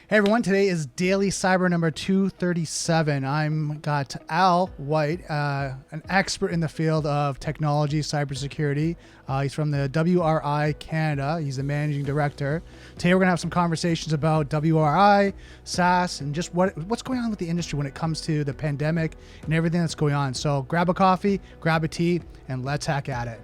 Hey everyone, today is Daily Cyber number 237. I'm got Al White, an expert in the field of technology, cybersecurity. He's from the WRI Canada. He's the managing director. Today we're going to have some conversations about WRI, SaaS, and just what's going on with the industry when it comes to the pandemic and everything that's going on. So grab a coffee, grab a tea, and let's hack at it.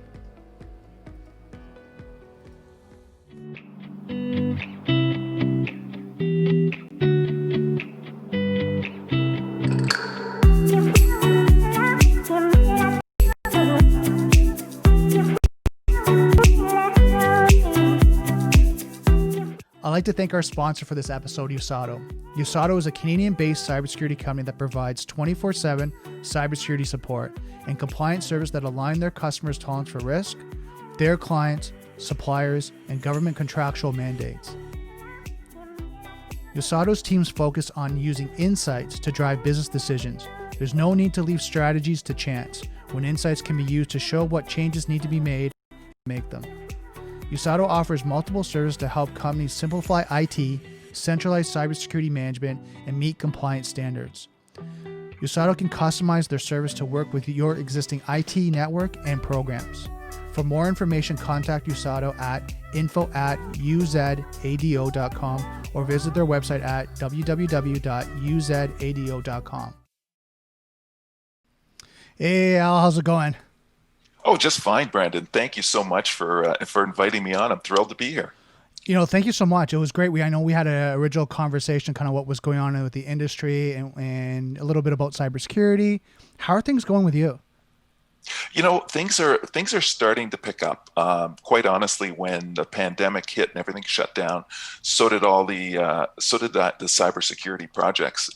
I'd like to thank our sponsor for this episode, Usato. Usato is a Canadian-based cybersecurity company that provides 24/7 cybersecurity support and compliance service that align their customers' tolerance for risk, their clients, suppliers, and government contractual mandates. Usato's teams focus on using insights to drive business decisions. There's no need to leave strategies to chance, when insights can be used to show what changes need to be made and make them. Usato offers multiple services to help companies simplify IT, centralize cybersecurity management, and meet compliance standards. Usato can customize their service to work with your existing IT network and programs. For more information, contact Usato at info@uzado.com or visit their website at www.uzado.com. Hey, Al, how's it going? Oh, just fine, Brandon. Thank you so much for inviting me on. I'm thrilled to be here. Thank you so much. It was great. I know we had an original conversation, kind of what was going on with the industry and a little bit about cybersecurity. How are things going with you? Things are starting to pick up. Quite honestly, when the pandemic hit and everything shut down, so did the cybersecurity projects.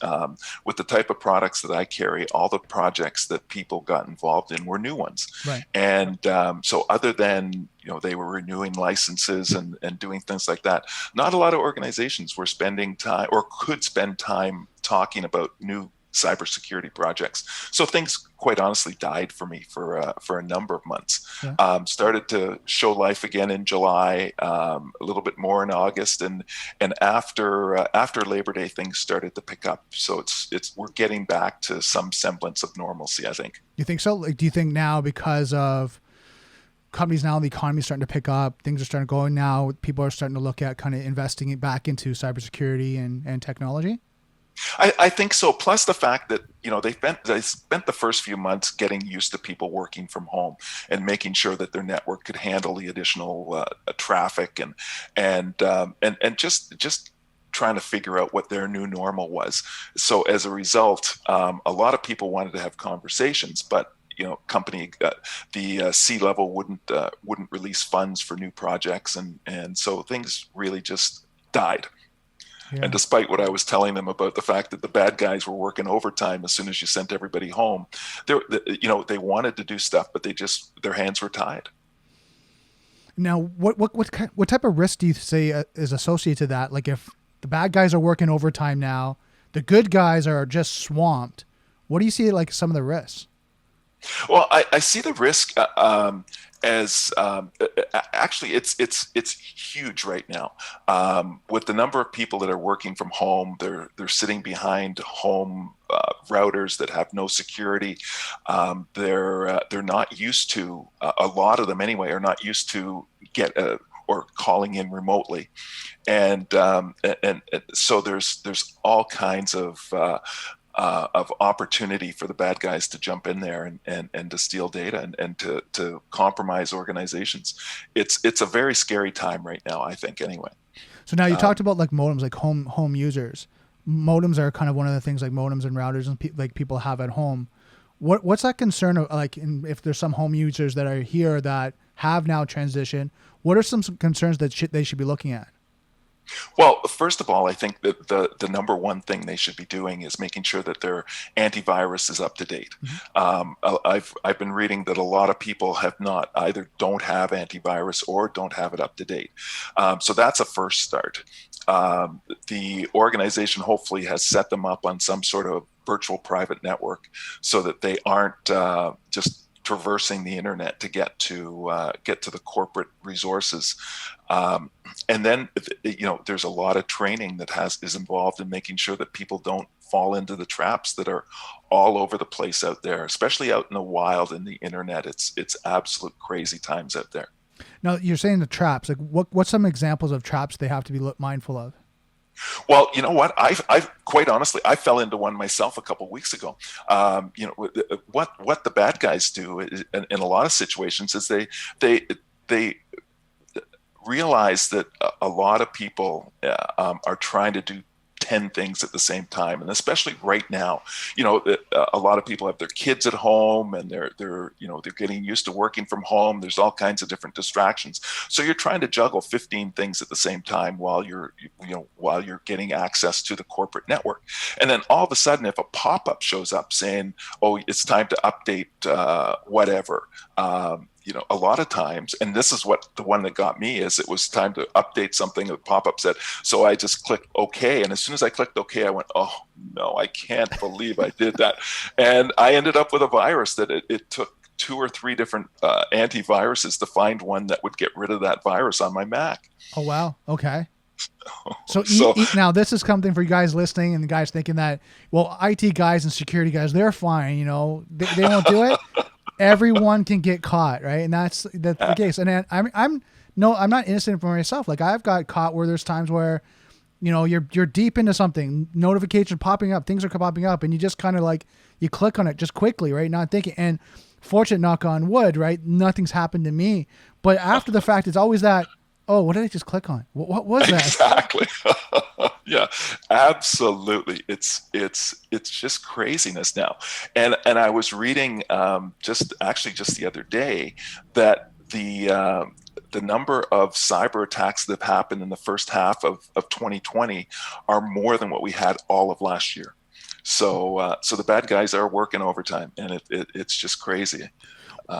With the type of products that I carry, all the projects that people got involved in were new ones. Right. And so other than they were renewing licenses and doing things like that, not a lot of organizations were spending time or could spend time talking about new cybersecurity projects. So things quite honestly died for me for a number of months. Yeah. Started to show life again in July, a little bit more in August, and after Labor Day, things started to pick up. So we're getting back to some semblance of normalcy, I think. You think so? Do you think now, because of companies now, the economy is starting to pick up, things are starting to go now, people are starting to look at kind of investing it back into cybersecurity and technology? I think so. Plus the fact that they spent the first few months getting used to people working from home and making sure that their network could handle the additional traffic and just trying to figure out what their new normal was. So as a result, a lot of people wanted to have conversations, but the C-level wouldn't release funds for new projects, and so things really just died. Yeah. And despite what I was telling them about the fact that the bad guys were working overtime as soon as you sent everybody home, they wanted to do stuff, but their hands were tied. Now, what type of risk do you say is associated to that? Like, if the bad guys are working overtime now, the good guys are just swamped. What do you see like some of the risks? Well, I see the risk as actually it's huge right now. With the number of people that are working from home, they're sitting behind home routers that have no security. They're not used to, a lot of them anyway, are not used to or calling in remotely, and so there's all kinds of opportunity for the bad guys to jump in there and to steal data and to compromise organizations. It's a very scary time right now, I think, anyway. So now you talked about like modems, like home users. Modems are kind of one of the things like modems and routers and like people have at home. What's that concern of, like, if there's some home users that are here that have now transitioned, what are some concerns that they should be looking at? Well, first of all, I think that the number one thing they should be doing is making sure that their antivirus is up to date. Mm-hmm. I've been reading that a lot of people either don't have antivirus or don't have it up to date. So that's a first start. The organization hopefully has set them up on some sort of virtual private network so that they aren't just traversing the internet to get to the corporate resources. And then, there's a lot of training that is involved in making sure that people don't fall into the traps that are all over the place out there, especially out in the wild in the internet. It's absolute crazy times out there. Now, you're saying the traps. Like, what's some examples of traps they have to be mindful of? Well, you know what? I've quite honestly, I fell into one myself a couple of weeks ago. What the bad guys do in a lot of situations is they realize that a lot of people are trying to do 10 things at the same time, and especially right now, a lot of people have their kids at home, and they're getting used to working from home. There's all kinds of different distractions, so you're trying to juggle 15 things at the same time while you're getting access to the corporate network. And then all of a sudden, if a pop-up shows up saying, "Oh, it's time to update whatever," a lot of times, and this is what the one that got me is, it was time to update something, the pop-up said, so I just clicked OK. And as soon as I clicked OK, I went, oh no, I can't believe I did that. And I ended up with a virus that it took 2 or 3 different antiviruses to find one that would get rid of that virus on my Mac. Oh, wow. Okay. So now this is something for you guys listening and the guys thinking that, well, IT guys and security guys, they're fine. They won't do it. Everyone can get caught, right? And that's the case. And I'm not innocent for myself. Like, I've got caught where there's times where, you're deep into something, notifications popping up, things are popping up, and you just kind of like, you click on it just quickly, right? Not thinking. And fortunate, knock on wood, right? Nothing's happened to me. But after the fact, it's always that, oh, what did I just click on? What was that? Exactly. Yeah, absolutely. It's just craziness now. And I was reading just the other day that the number of cyber attacks that have happened in the first half of 2020 are more than what we had all of last year. So the bad guys are working overtime, and it's just crazy.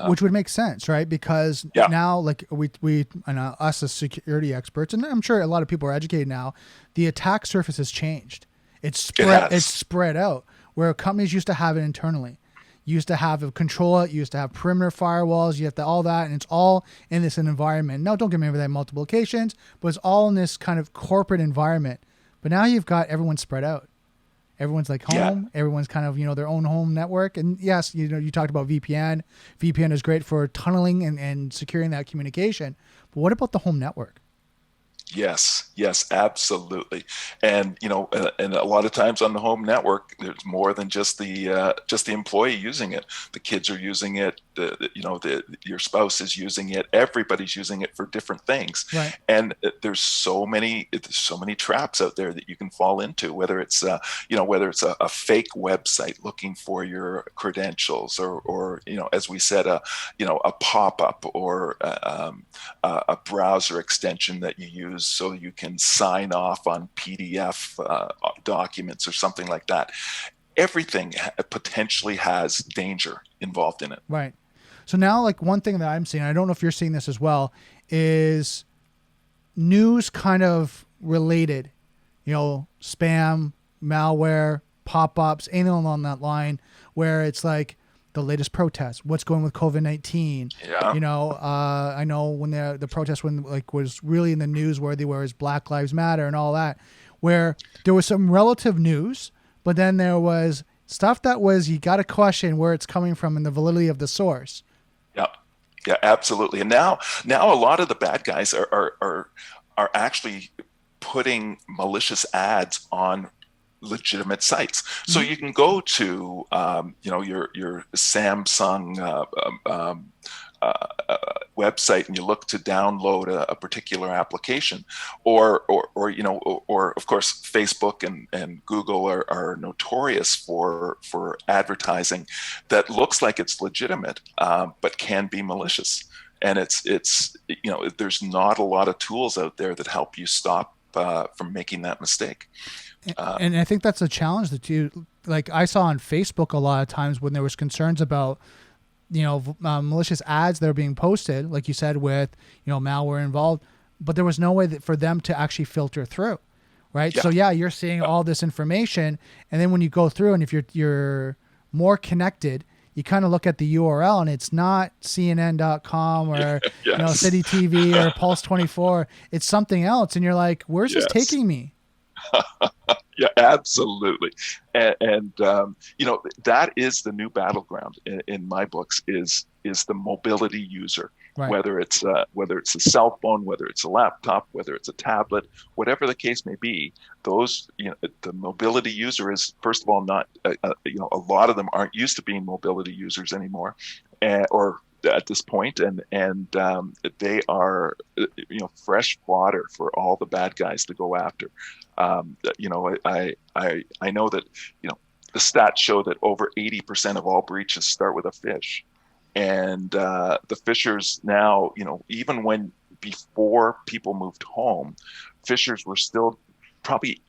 Which would make sense, right? Because now, like we and us as security experts, and I'm sure a lot of people are educated now, the attack surface has changed. It's spread out. Where companies used to have it internally, you used to have a control it, you used to have perimeter firewalls, you have to all that, and it's all in this environment. No, don't get me wrong, they have multiple locations, but it's all in this kind of corporate environment. But now you've got everyone spread out. Everyone's like home. Yeah. Everyone's kind of, their own home network. And yes, you talked about VPN. VPN is great for tunneling and securing that communication. But what about the home network? Yes, absolutely. And and a lot of times on the home network, there's more than just the employee using it. The kids are using it. Your spouse is using it. Everybody's using it for different things. Right. And there's so many traps out there that you can fall into. Whether it's a fake website looking for your credentials, or as we said, a pop-up, or a browser extension that you use so you can sign off on PDF documents or something like that. Everything potentially has danger involved in it. Right. So now, like, one thing that I'm seeing, I don't know if you're seeing this as well, is news kind of related, spam, malware, pop-ups, anything along that line, where it's like the latest protest, what's going with COVID-19. Yeah. I know when the protest was really in the news worthy, where it's Black Lives Matter and all that, where there was some relative news, but then there was stuff that was, you got to question where it's coming from and the validity of the source. Yeah, absolutely. And now a lot of the bad guys are actually putting malicious ads on legitimate sites. So you can go to your Samsung website and you look to download a particular application, or of course Facebook and Google are notorious for advertising that looks like it's legitimate, but can be malicious. And it's there's not a lot of tools out there that help you stop from making that mistake. And I think that's a challenge that I saw on Facebook a lot of times when there was concerns about malicious ads that are being posted, like you said, with malware involved, but there was no way for them to actually filter through, right? Yeah. So you're seeing all this information, and then when you go through, and if you're more connected, you kind of look at the URL and it's not CNN.com or Yes. City TV or Pulse 24. It's something else, and you're like, where's this taking me? Yeah, absolutely. And that is the new battleground in my books is the mobility user, right. whether it's a cell phone, whether it's a laptop, whether it's a tablet, whatever the case may be. The mobility user is, first of all, not a lot of them aren't used to being mobility users anymore, or at this point, and they are fresh fodder for all the bad guys to go after. I know that the stats show that over 80% of all breaches start with a phish, and the phishers now, even when before people moved home, phishers were still probably,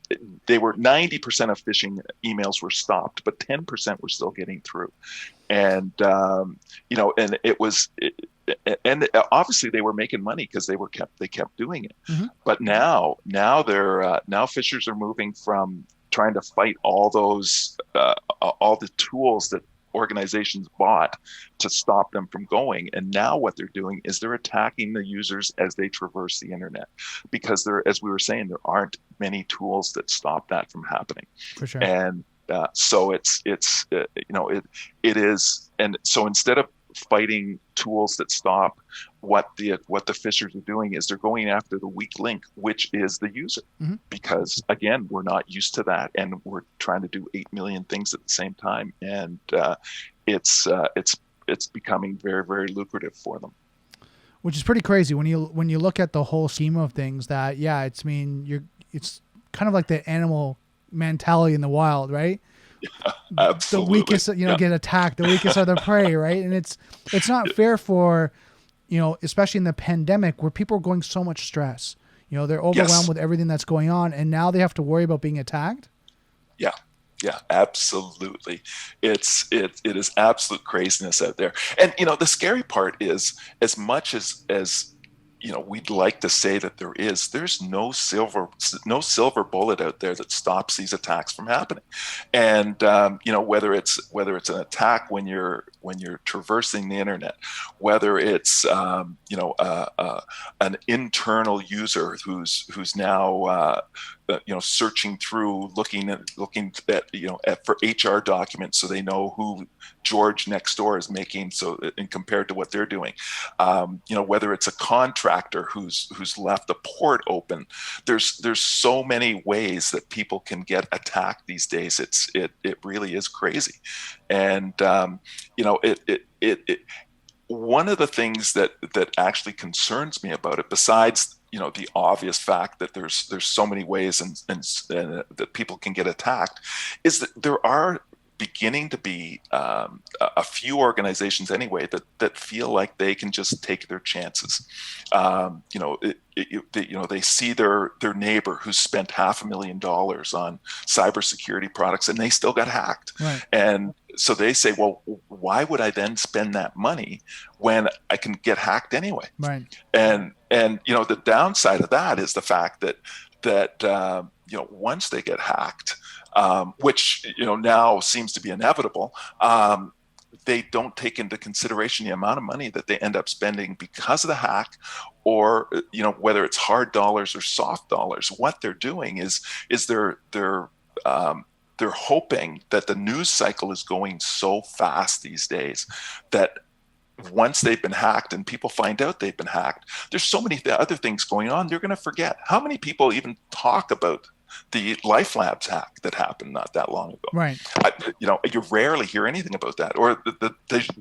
they were 90% of phishing emails were stopped, but 10% were still getting through. And, and it was, and obviously they were making money because they kept doing it. Mm-hmm. But now phishers are moving from trying to fight all those, all the tools that organizations bought to stop them from going. And now what they're doing is they're attacking the users as they traverse the internet, because as we were saying, there aren't many tools that stop that from happening. For sure. And so it is. And so instead of fighting tools that stop, what the phishers are doing is they're going after the weak link, which is the user. Mm-hmm. Because again, we're not used to that, and we're trying to do 8 million things at the same time, and it's becoming very, very lucrative for them. Which is pretty crazy when you look at the whole scheme of things. That it's kind of like the animal mentality in the wild, right? Yeah, absolutely. The weakest, get attacked. The weakest are the prey, right? And it's not fair for, especially in the pandemic where people are going so much stress. They're overwhelmed with everything that's going on, and now they have to worry about being attacked. Yeah. Yeah, absolutely. It is absolute craziness out there. And, the scary part is, as much as we'd like to say that there's no silver bullet out there that stops these attacks from happening. And, whether it's an attack when you're traversing the internet, whether it's, an internal user who's now, searching through, looking at for HR documents so they know who George next door is making, and compared to what they're doing, whether it's a contractor who's left a port open. There's so many ways that people can get attacked these days. It really is crazy. And one of the things that actually concerns me about it, besides the obvious fact that there's so many ways and that people can get attacked, is that there are beginning to be a few organizations anyway that feel like they can just take their chances. They see their neighbor who's spent $500,000 on cybersecurity products and they still got hacked. Right. And so they say, well, why would I then spend that money when I can get hacked anyway? Right. And the downside of that is the fact that once they get hacked, which now seems to be inevitable, they don't take into consideration the amount of money that they end up spending because of the hack, or whether it's hard dollars or soft dollars. What they're doing is they're hoping that the news cycle is going so fast these days that once they've been hacked and people find out they've been hacked, there's so many other things going on, they're going to forget. How many people even talk about the Life Labs hack that happened not that long ago? Right. You rarely hear anything about that, or the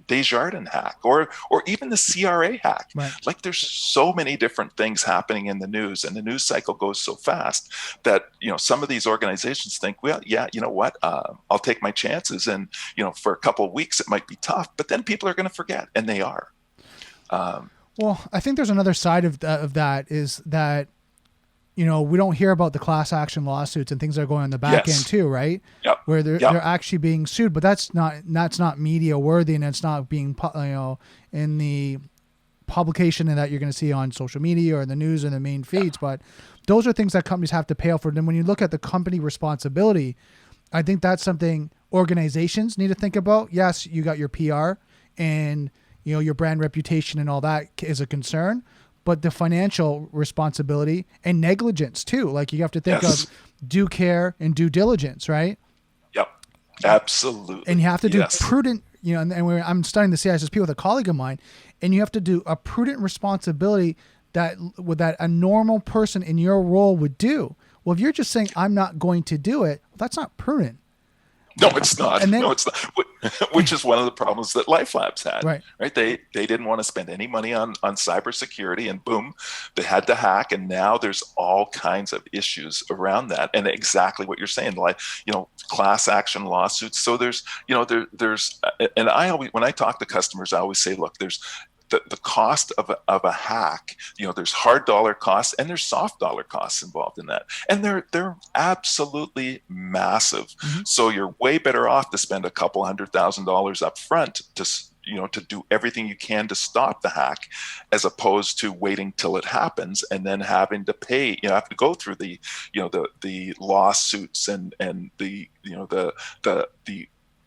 Desjardins hack, or even the CRA hack. Right. Like, there's so many different things happening in the news, and the news cycle goes so fast that some of these organizations think, well, yeah, you know what, I'll take my chances, and for a couple of weeks it might be tough, but then people are going to forget, and they are. Well, I think there's another side of that is that we don't hear about the class action lawsuits and things that are going on the back end too, right? Yep. Where they're actually being sued, but that's not media worthy, and it's not being in the publication and that you're going to see on social media or in the news and the main feeds. But those are things that companies have to pay out for. Then when you look at the company responsibility, I think that's something organizations need to think about. Yes, you got your PR and your brand reputation and all that is a concern, but the financial responsibility and negligence too. Like you have to think of due care and due diligence, right? Yep, absolutely. And you have to do prudent, I'm studying the CISSP with a colleague of mine, and you have to do a prudent responsibility that a normal person in your role would do. Well, if you're just saying, I'm not going to do it, well, that's not prudent. No, it's not. No, it's not. Which is one of the problems that Life Labs had. Right? They didn't want to spend any money on cybersecurity, and boom, they had to hack. And now there's all kinds of issues around that, and exactly what you're saying, like class action lawsuits. So there's and when I talk to customers, I always say, look, there's the cost of a hack, there's hard dollar costs and there's soft dollar costs involved in that. And they're absolutely massive. Mm-hmm. So you're way better off to spend a couple $100,000 up front to do everything you can to stop the hack, as opposed to waiting till it happens and then having to pay, have to go through the lawsuits and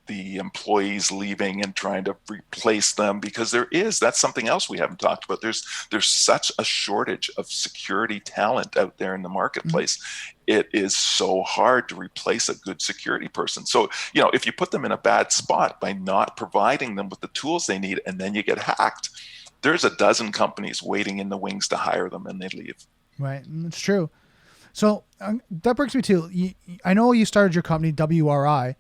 the employees leaving and trying to replace them, because that's something else we haven't talked about. There's such a shortage of security talent out there in the marketplace. Mm-hmm. It is so hard to replace a good security person. So, if you put them in a bad spot by not providing them with the tools they need, and then you get hacked, there's a dozen companies waiting in the wings to hire them, and they leave. Right. It's true. So that brings me to, I know you started your company, WRI.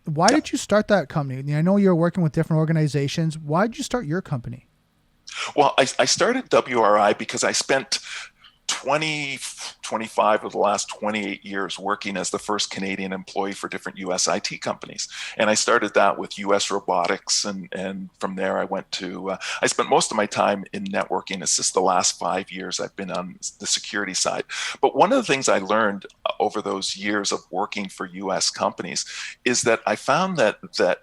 Why did you start that company? I know you're working with different organizations. Why did you start your company? Well, I started WRI because I spent 25 of the last 28 years working as the first Canadian employee for different US IT companies. And I started that with US Robotics. And from there, I went to, I spent most of my time in networking. It's just the last 5 years I've been on the security side. But one of the things I learned over those years of working for US companies is that I found that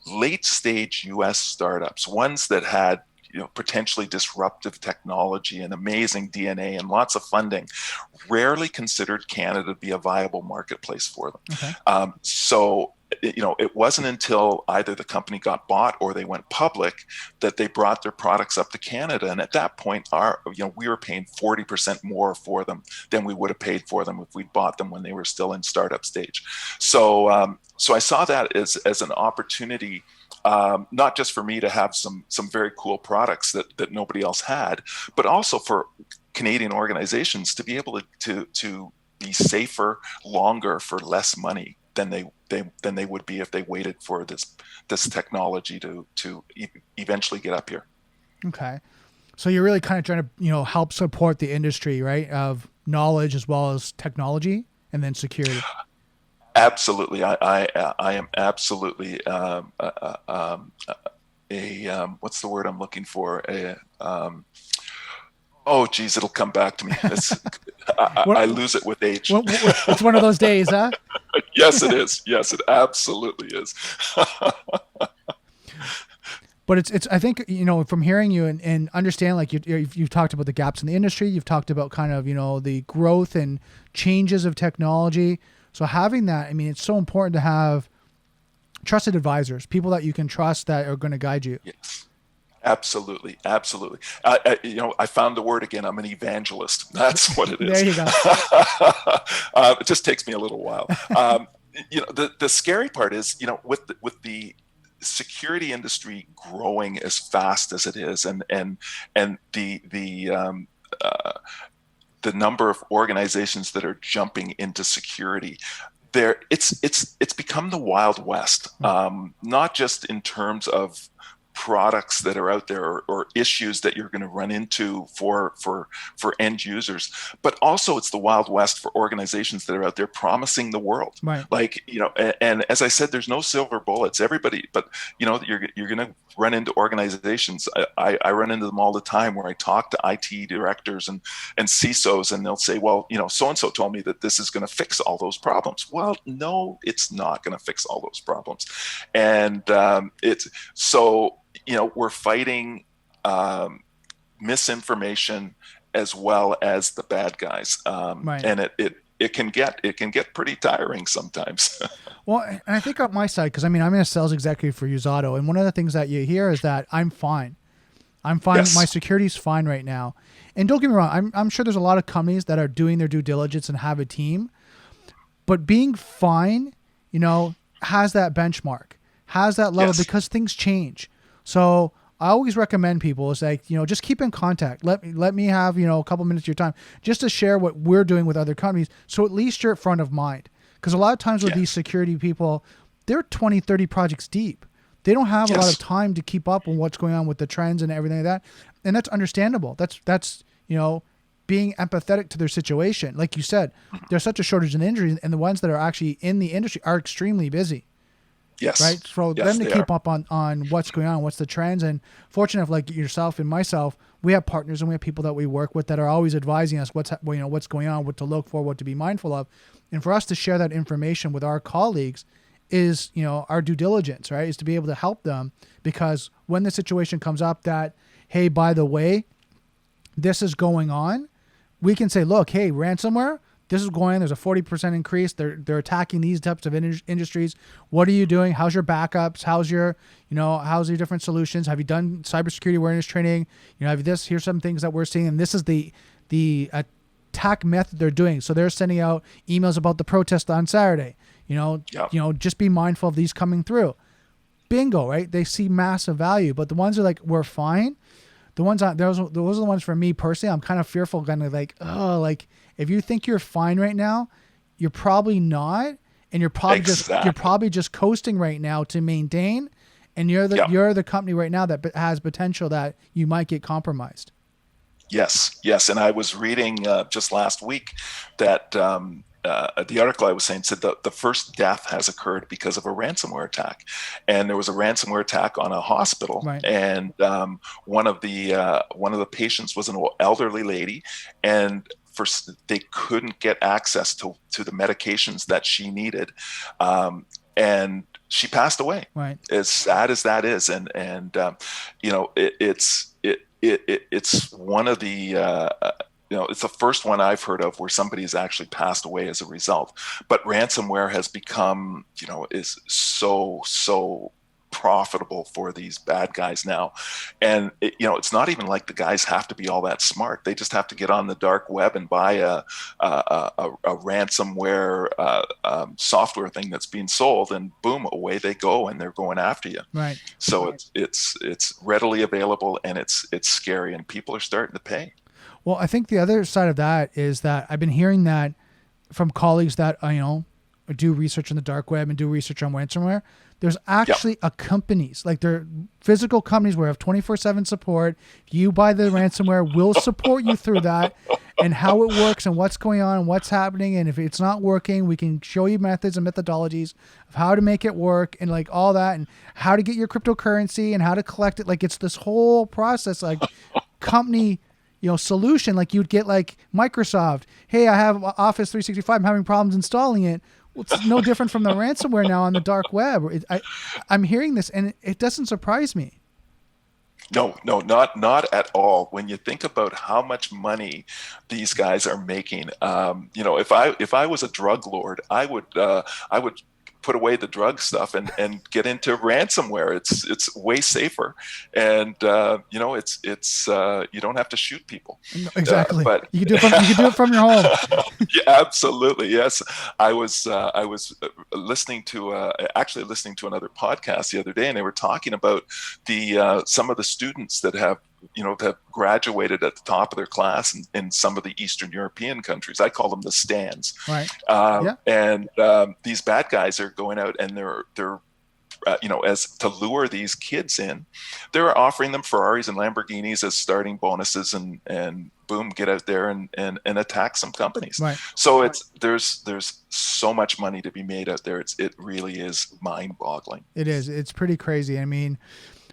late stage US startups, ones that had potentially disruptive technology and amazing DNA and lots of funding, rarely considered Canada to be a viable marketplace for them. Okay. So it wasn't until either the company got bought or they went public that they brought their products up to Canada. And at that point, we were paying 40% more for them than we would have paid for them if we'd bought them when they were still in startup stage. So I saw that as an opportunity. Not just for me to have some very cool products that nobody else had, but also for Canadian organizations to be able to be safer longer for less money than they would be if they waited for this technology to eventually get up here. Okay, so you're really kind of trying to help support the industry, right, of knowledge as well as technology, and then security. Absolutely. I am absolutely what's the word I'm looking for? Oh, geez, it'll come back to me. I lose it with age. It's one of those days, huh? Yes, it is. Yes, it absolutely is. But it's I think, from hearing you and understand, like you've talked about the gaps in the industry, you've talked about kind of, the growth and changes of technology. So having that, it's so important to have trusted advisors, people that you can trust that are going to guide you. Yes, absolutely. Absolutely. I found the word again. I'm an evangelist. That's what it is. There you go. It just takes me a little while. The scary part is, with the security industry growing as fast as it is, and the number of organizations that are jumping into security, it's become the Wild West, not just in terms of products that are out there or issues that you're going to run into for end users, but also it's the Wild West for organizations that are out there promising the world. Right. Like, and as I said, there's no silver bullets. Everybody, but you're going to run into organizations. I run into them all the time where I talk to IT directors and CISOs, and they'll say, well, so-and-so told me that this is going to fix all those problems. Well, no, it's not going to fix all those problems. And it's so, we're fighting misinformation as well as the bad guys. Right. And it can get pretty tiring sometimes. Well, and I think on my side, because I mean, I'm a sales executive for Usado, and one of the things that you hear is that I'm fine. I'm fine. Yes. My security's fine right now. And don't get me wrong, I'm sure there's a lot of companies that are doing their due diligence and have a team. But being fine, has that benchmark, has that level, Yes. because things change. So I always recommend people is like, just keep in contact. Let me have, a couple minutes of your time just to share what we're doing with other companies. So at least you're front of mind. Because a lot of times with these security people, they're 20, 30 projects deep. They don't have a lot of time to keep up on what's going on with the trends and everything like that. And that's understandable. That's being empathetic to their situation. Like you said, there's such a shortage in injuries, and the ones that are actually in the industry are extremely busy. Yes. Right. For them to keep up on what's going on, what's the trends. And fortunate like yourself and myself, we have partners and we have people that we work with that are always advising us what's going on, what to look for, what to be mindful of. And for us to share that information with our colleagues is, our due diligence, right? Is to be able to help them, because when the situation comes up that, hey, by the way, this is going on, we can say, look, hey, ransomware, this is going on. There's a 40% increase. They're attacking these types of industries. What are you doing? How's your backups? How's your different solutions? Have you done cybersecurity awareness training? Have you this? Here's some things that we're seeing, and this is the attack method they're doing. So they're sending out emails about the protest on Saturday. Just be mindful of these coming through. Bingo, right? They see massive value, but the ones are like, we're fine. The ones those are the ones for me personally. I'm kind of fearful, kind of like, if you think you're fine right now, you're probably not, and you're probably just coasting right now to maintain, and you're the company right now that has potential that you might get compromised. Yes, and I was reading just last week that the article I was saying said that the first death has occurred because of a ransomware attack, and there was a ransomware attack on a hospital, right. And one of the patients was an elderly lady, and they couldn't get access to the medications that she needed, and she passed away. Right. As sad as that is, and it's one of the it's the first one I've heard of where somebody's actually passed away as a result. But ransomware has become is so profitable for these bad guys now, and it's not even like the guys have to be all that smart. They just have to get on the dark web and buy a ransomware software thing that's being sold, and boom, away they go, and they're going after you. Right. So it's readily available, and it's scary, and people are starting to pay. Well, I think the other side of that is that I've been hearing that from colleagues that do research on the dark web and do research on ransomware. There's actually companies, like they're physical companies where have 24/7 support. If you buy the ransomware, we'll support you through that and how it works and what's going on and what's happening. And if it's not working, we can show you methods and methodologies of how to make it work and like all that, and how to get your cryptocurrency and how to collect it. Like it's this whole process, like company solution. Like you'd get like Microsoft, hey, I have Office 365, I'm having problems installing it. Well, it's no different from the ransomware now on the dark web. I'm hearing this, and it doesn't surprise me. No, not at all. When you think about how much money these guys are making, if I was a drug lord, I would put away the drug stuff and get into ransomware. It's way safer, and it's you don't have to shoot people. Exactly. But you can do it from your home. Yeah, absolutely. Yes. I was listening to another podcast the other day, and they were talking about some of the students that have graduated at the top of their class in some of the Eastern European countries. I call them the stands. Right. And these bad guys are going out, and they're as to lure these kids in, they're offering them Ferraris and Lamborghinis as starting bonuses, and boom, get out there and attack some companies. Right. So there's so much money to be made out there. It really is mind-boggling. It is. It's pretty crazy. I mean,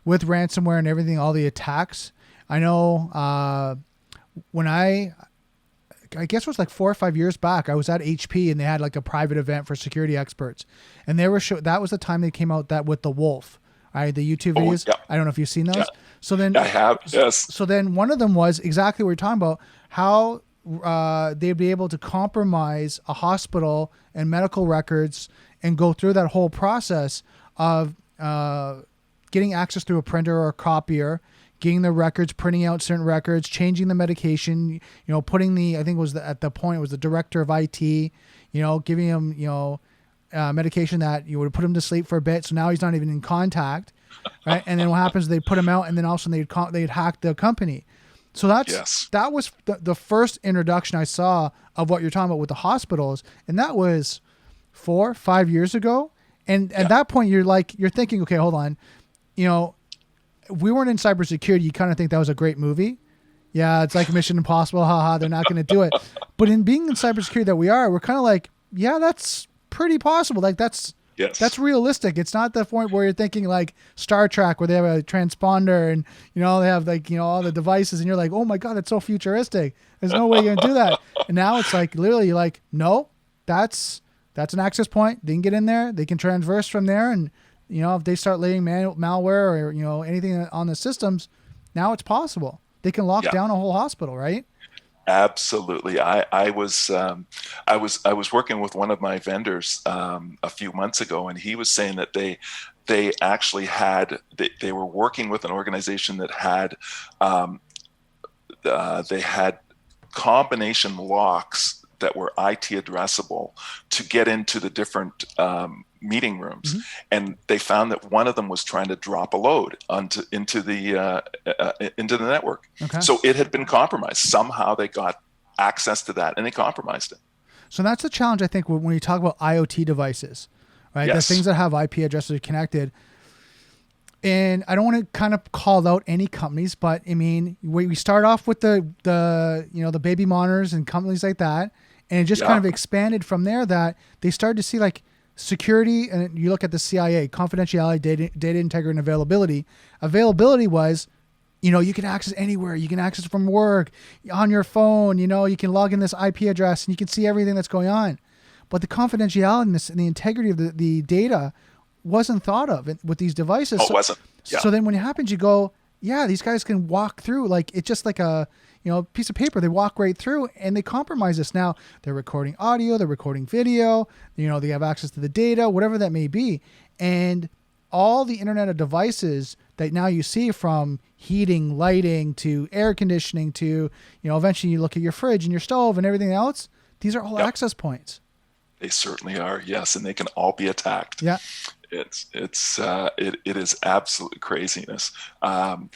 with ransomware and everything, all the attacks, I know when I guess it was like 4 or 5 years back, I was at HP, and they had like a private event for security experts, and they were that was the time they came out that with the wolf, right? The YouTube videos. Yeah. I don't know if you've seen those. Yeah. So then I have, yes. So then one of them was exactly what we're talking about, how they'd be able to compromise a hospital and medical records and go through that whole process of getting access through a printer or a copier, getting the records, printing out certain records, changing the medication, putting I think it was at the point, it was the director of IT, giving him, medication that you would put him to sleep for a bit. So now he's not even in contact. Right. And then what happens, they put him out, and then all of a sudden they'd hack the company. So that was the first introduction I saw of what you're talking about with the hospitals. And that was 4-5 years ago. And at that point, you're thinking, okay, hold on. We weren't in cybersecurity. You kind of think that was a great movie. Yeah, it's like Mission Impossible. Haha, they're not going to do it. But in being in cybersecurity that we're kind of like, yeah, that's pretty possible. Like that's realistic. It's not the point where you're thinking like Star Trek, where they have a transponder and they have all the devices, and you're like, oh my god, that's so futuristic. There's no way you're gonna do that. And now it's like literally, you're like, no, that's an access point. They can get in there. They can transverse from there, and if they start laying malware or anything on the systems, now it's possible. They can lock down a whole hospital, right? Absolutely. I was working with one of my vendors a few months ago, and he was saying that they actually they were working with an organization that had they had combination locks that were IT addressable to get into the different meeting rooms. Mm-hmm. And they found that one of them was trying to drop a load into the network. Okay. So it had been compromised. Somehow they got access to that and they compromised it. So that's the challenge, I think, when you talk about IoT devices, right? Yes. The things that have IP addresses connected. And I don't want to kind of call out any companies, but I mean, we start off with the baby monitors and companies like that. And it just kind of expanded from there, that they started to see like security. And you look at the CIA, confidentiality, data integrity, and availability. Availability was, you can access anywhere. You can access from work, on your phone. You can log in this IP address and you can see everything that's going on. But the confidentiality and the integrity of the data wasn't thought of with these devices. Oh, it wasn't. Yeah. So then when it happens, you go, yeah, these guys can walk through. Like, it's just like a piece of paper. They walk right through and they compromise us. Now they're recording audio, they're recording video, they have access to the data, whatever that may be. And all the Internet of devices that now you see, from heating, lighting, to air conditioning, to, eventually you look at your fridge and your stove and everything else, these are all access points. They certainly are. Yes. And they can all be attacked. Yeah. It is absolute craziness. And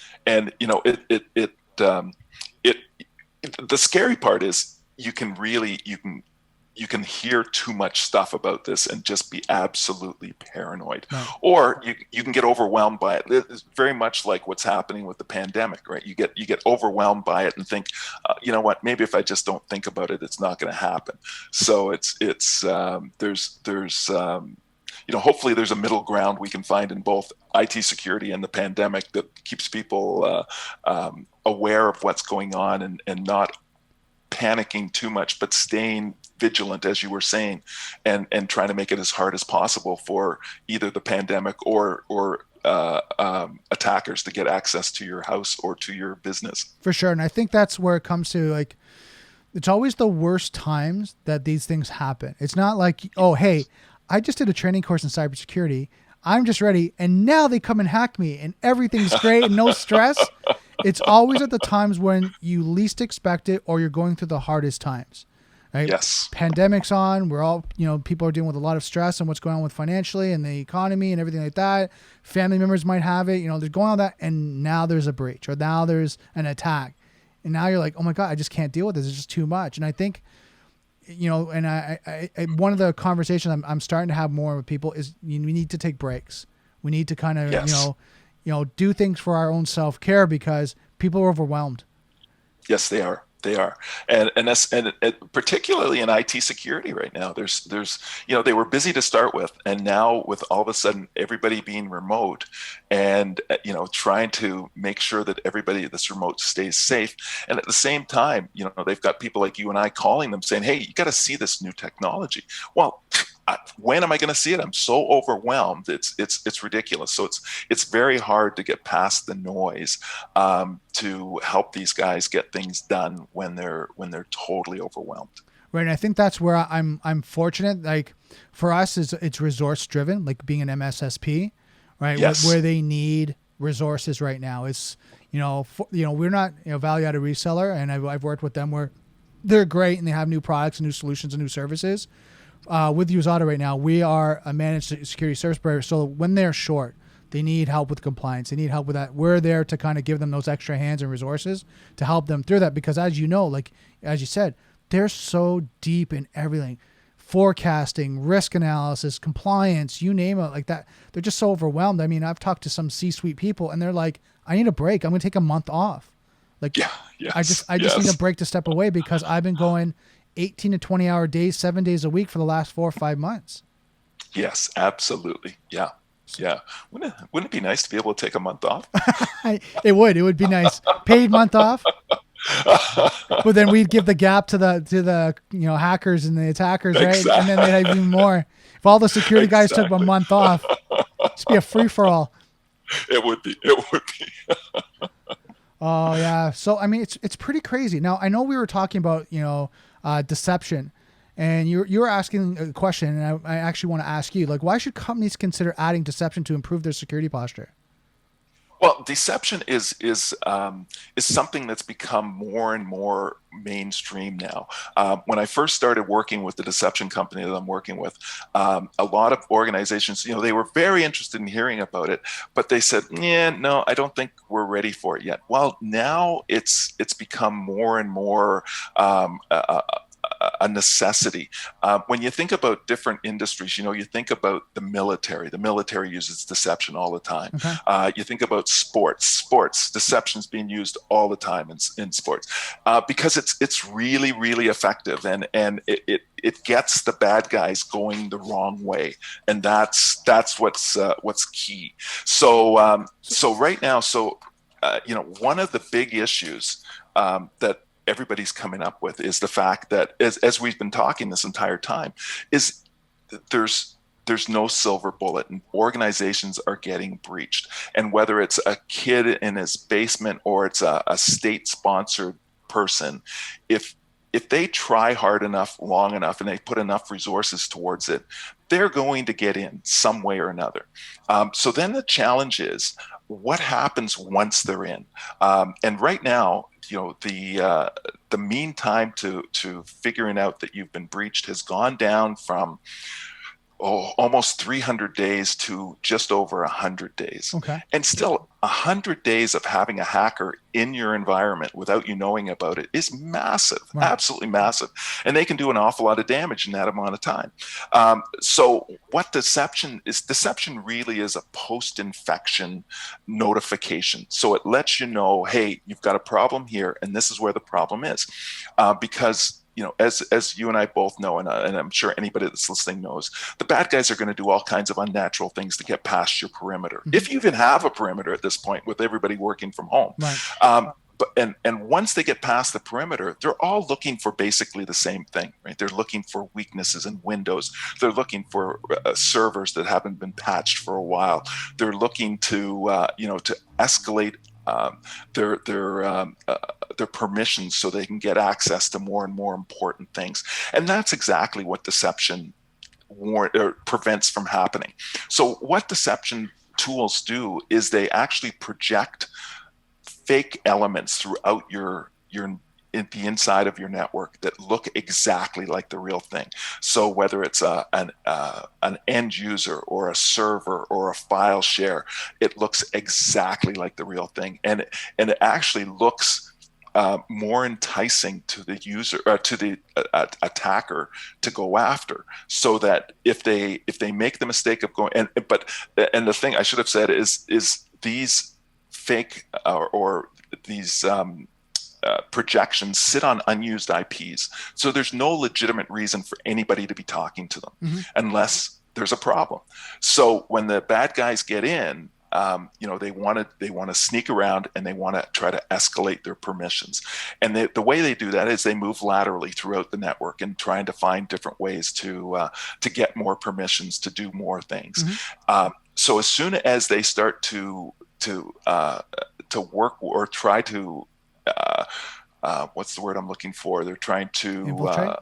the scary part is you can hear too much stuff about this and just be absolutely paranoid. Right. Or you can get overwhelmed by it. It's very much like what's happening with the pandemic, right? You get overwhelmed by it and think, what, maybe if I just don't think about it, it's not going to happen. So hopefully there's a middle ground we can find in both IT security and the pandemic that keeps people aware of what's going on and not panicking too much, but staying vigilant, as you were saying, and trying to make it as hard as possible for either the pandemic or attackers to get access to your house or to your business. For sure. And I think that's where it comes to, like, it's always the worst times that these things happen. It's not like, oh, hey, I just did a training course in cybersecurity. I'm just ready. And now they come and hack me and everything's great and no stress. It's always at the times when you least expect it or you're going through the hardest times. Right? Yes. Pandemic's on. We're all, people are dealing with a lot of stress and what's going on with financially and the economy and everything like that. Family members might have it. They're going on that. And now there's a breach, or now there's an attack. And now you're like, oh my God, I just can't deal with this. It's just too much. And I think, and I one of the conversations I'm starting to have more with people is we need to take breaks. We need to kind of, do things for our own self-care, because people are overwhelmed. Yes, they are. They are. And particularly in IT security right now, there's they were busy to start with, and now with all of a sudden everybody being remote and trying to make sure that everybody that's remote stays safe. And at the same time, they've got people like you and I calling them saying, hey, you got to see this new technology. Well, when am I going to see it? I'm so overwhelmed. It's ridiculous. So it's very hard to get past the noise to help these guys get things done when they're totally overwhelmed. Right. And I think that's where I'm fortunate. Like for us, it's resource driven, like being an MSSP, right? Yes. Where they need resources right now. It's, we're not, value added reseller, and I've worked with them where they're great and they have new products and new solutions and new services. With UseAuto right now, we are a managed security service provider. So when they're short, they need help with compliance. They need help with that. We're there to kind of give them those extra hands and resources to help them through that. Because as you know, like, as you said, they're so deep in everything, forecasting, risk analysis, compliance, you name it, like that. They're just so overwhelmed. I mean, I've talked to some C-suite people and they're like, I need a break. I'm going to take a month off. Like, I just need a break to step away because I've been going 18 to 20 hour days, 7 days a week for the last 4 or 5 months. Yes, absolutely. Yeah. Yeah. Wouldn't it be nice to be able to take a month off? It would be nice. Paid month off. But then we'd give the gap to the hackers and the attackers, right? Exactly. And then they'd have even more. If all the security guys took a month off, it'd be a free for all. It would be. Oh yeah. So I mean, it's pretty crazy. Now I know we were talking about deception, and you were asking a question, and I actually want to ask you, like, why should companies consider adding deception to improve their security posture? Well, deception is something that's become more and more mainstream now. When I first started working with the deception company that I'm working with, a lot of organizations, they were very interested in hearing about it, but they said, "Yeah, no, I don't think we're ready for it yet." Well, now it's become more and more a necessity. When you think about different industries, you think about the military. The military uses deception all the time. Okay. You think about sports, deception's being used all the time in sports because it's really, really effective, and it gets the bad guys going the wrong way, and that's what's key. So right now, one of the big issues that everybody's coming up with is the fact that, as we've been talking this entire time, is there's no silver bullet, and organizations are getting breached. And whether it's a kid in his basement or it's a state-sponsored person, if they try hard enough, long enough, and they put enough resources towards it, they're going to get in some way or another. So then the challenge is, what happens once they're in? And right now, the mean time to figuring out that you've been breached has gone down from almost 300 days to just over 100 days. Okay. And still 100 days of having a hacker in your environment without you knowing about it is massive, right. Absolutely massive. And they can do an awful lot of damage in that amount of time. So what deception really is a post-infection notification. So it lets you know, hey, you've got a problem here, and this is where the problem is. Because as you and I both know, and I'm sure anybody that's listening knows, the bad guys are going to do all kinds of unnatural things to get past your perimeter. Mm-hmm. If you even have a perimeter at this point with everybody working from home. Right. But once they get past the perimeter, they're all looking for basically the same thing, right? They're looking for weaknesses in Windows. They're looking for servers that haven't been patched for a while. They're looking to escalate their permissions so they can get access to more and more important things. And that's exactly what deception prevents from happening. So what deception tools do is they actually project fake elements throughout the inside of your network that look exactly like the real thing. So whether it's an end user or a server or a file share, it looks exactly like the real thing, and it actually looks more enticing to the user or to the attacker to go after. So that if they make the mistake of going and the thing I should have said is these fake or these projections sit on unused IPs. So there's no legitimate reason for anybody to be talking to them, mm-hmm. unless there's a problem. So when the bad guys get in, they want to sneak around and they want to try to escalate their permissions. And the way they do that is they move laterally throughout the network and trying to find different ways to get more permissions to do more things. So as soon as they start to work or try to what's the word I'm looking for? They're trying to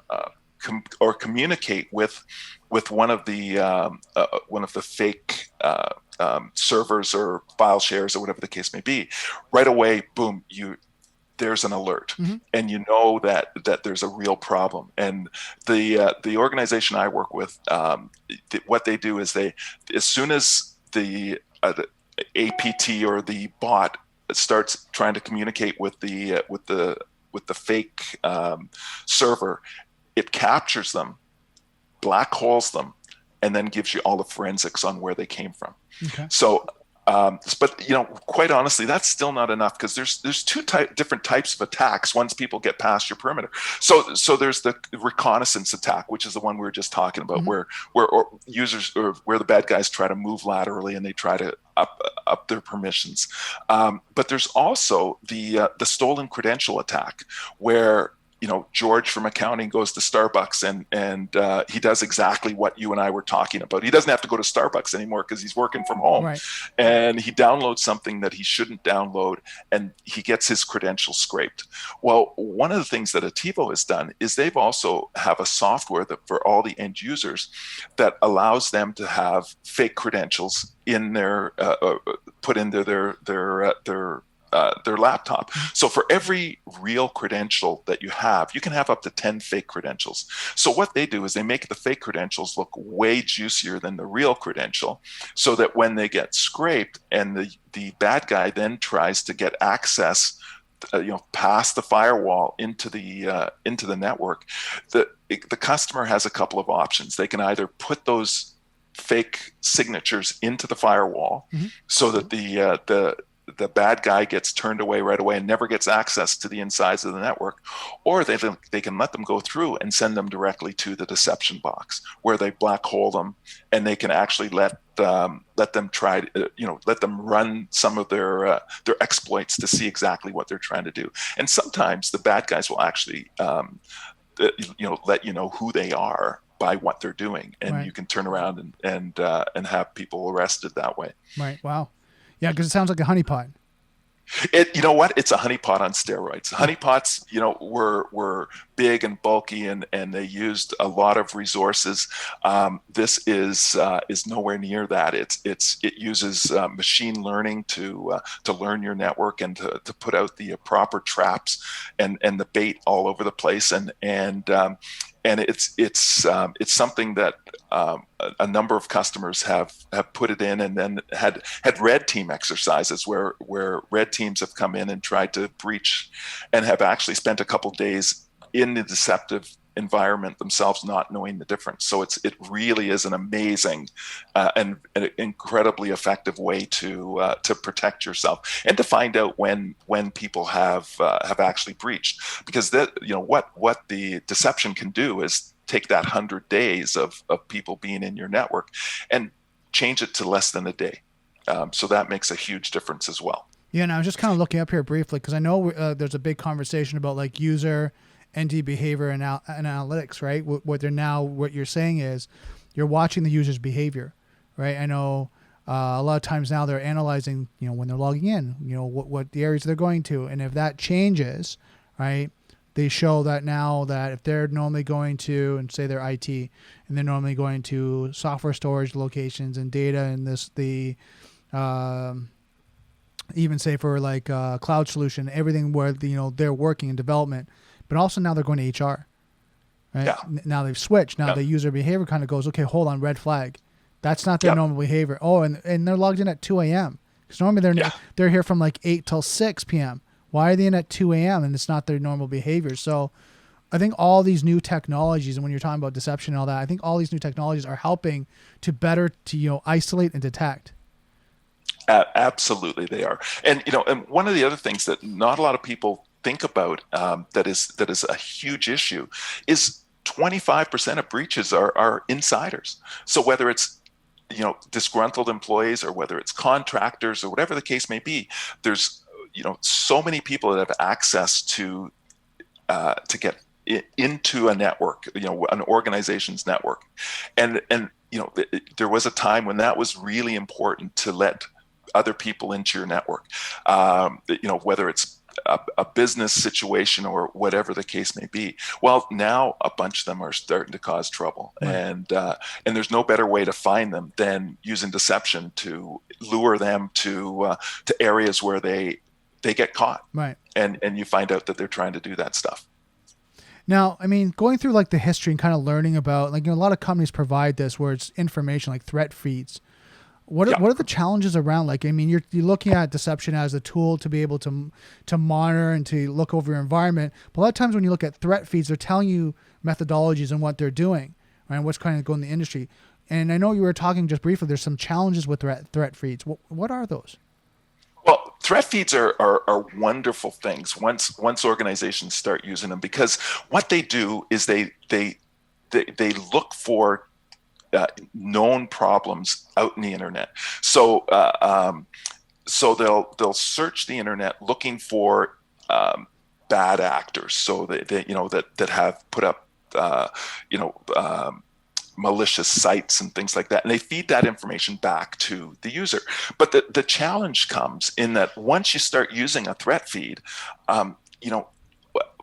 communicate with one of the fake servers or file shares or whatever the case may be. Right away, boom, there's an alert, and you know that there's a real problem. And the organization I work with, what they do is as soon as the APT or the bot starts trying to communicate with the fake server, it captures them, black holes them, and then gives you all the forensics on where they came from. Okay. So, but quite honestly, that's still not enough, because there's two different types of attacks once people get past your perimeter. So there's the reconnaissance attack, which is the one we were just talking about, where users, or where the bad guys try to move laterally and they try to up their permissions. But there's also the stolen credential attack, where George from accounting goes to Starbucks and he does exactly what you and I were talking about. He doesn't have to go to Starbucks anymore because he's working from home. Right. And he downloads something that he shouldn't download, and he gets his credentials scraped. Well, one of the things that Ativo has done is they've also have a software that for all the end users that allows them to have fake credentials in their put into their laptop. So for every real credential that you can have up to 10 fake credentials. So what they do is they make the fake credentials look way juicier than the real credential, so that when they get scraped and the bad guy then tries to get access past the firewall into the network, the customer has a couple of options. They can either put those fake signatures into the firewall, so that the bad guy gets turned away right away and never gets access to the insides of the network, or they can let them go through and send them directly to the deception box, where they black hole them, and they can actually let them try, let them run some of their exploits to see exactly what they're trying to do. And sometimes the bad guys will actually let you know who they are by what they're doing, and right. You can turn around and have people arrested that way. Right. Wow. Yeah, because it sounds like a honeypot. You know what? It's a honeypot on steroids. Honeypots, were big and bulky, and they used a lot of resources. This is nowhere near that. It uses machine learning to learn your network and to put out the proper traps and the bait all over the place, and it's something that a number of customers have put it in, and then had red team exercises where red teams have come in and tried to breach, and have actually spent a couple days in the deceptive environment themselves, not knowing the difference. So it really is an amazing and an incredibly effective way to protect yourself and to find out when people have actually breached, because what the deception can do is take that 100 days of people being in your network and change it to less than a day. So that makes a huge difference as well. Yeah, and I was just kind of looking up here briefly, because I know there's a big conversation about like user ND behavior and analytics, right? What you're saying is you're watching the user's behavior, right? I know a lot of times now they're analyzing, when they're logging in, what the areas they're going to, and if that changes, right? They show that now that if they're normally going to, and say they're IT, and they're normally going to software storage locations and data and even say for like cloud solution, everything where they're working in development, but also now they're going to HR, right? Yeah. Now they've switched. Now the user behavior kind of goes, okay, hold on, red flag. That's not their normal behavior. Oh, and they're logged in at 2 a.m. because normally they're here from like 8 till 6 p.m. Why are they in at 2 a.m. and it's not their normal behavior? So I think all these new technologies, and when you're talking about deception and all that, I think all these new technologies are helping to better isolate and detect. Absolutely, they are. And and one of the other things that not a lot of people think about that is a huge issue is 25% of breaches are insiders. So whether it's disgruntled employees, or whether it's contractors, or whatever the case may be, there's so many people that have access to get into a network, an organization's network, and there was a time when that was really important to let other people into your network, whether it's a business situation or whatever the case may be. Well, now a bunch of them are starting to cause trouble, right. And there's no better way to find them than using deception to lure them to areas where they get caught, right? And you find out that they're trying to do that stuff. Now, I mean, going through like the history and kind of learning about, like, a lot of companies provide this where it's information like threat feeds. What are the challenges around? Like, I mean, you're looking at deception as a tool to be able to monitor and to look over your environment. But a lot of times when you look at threat feeds, they're telling you methodologies and what they're doing, right? And what's kind of going in the industry. And I know you were talking just briefly, there's some challenges with threat feeds. What are those? Well, threat feeds are wonderful things once organizations start using them, because what they do is they look for known problems out in the internet. So they'll search the internet looking for bad actors. So that have put up malicious sites and things like that, and they feed that information back to the user. But the challenge comes in that once you start using a threat feed,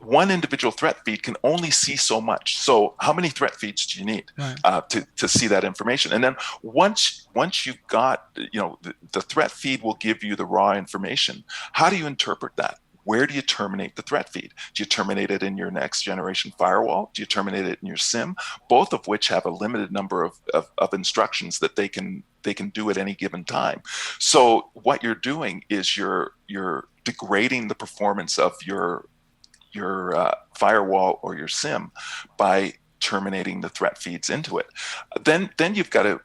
one individual threat feed can only see so much. So how many threat feeds do you need to see that information? And then once you've got, the threat feed will give you the raw information. How do you interpret that? Where do you terminate the threat feed? Do you terminate it in your next generation firewall? Do you terminate it in your SIM? Both of which have a limited number of instructions that they can do at any given time. So what you're doing is you're degrading the performance of your firewall or your SIM by terminating the threat feeds into it. Then you've got to,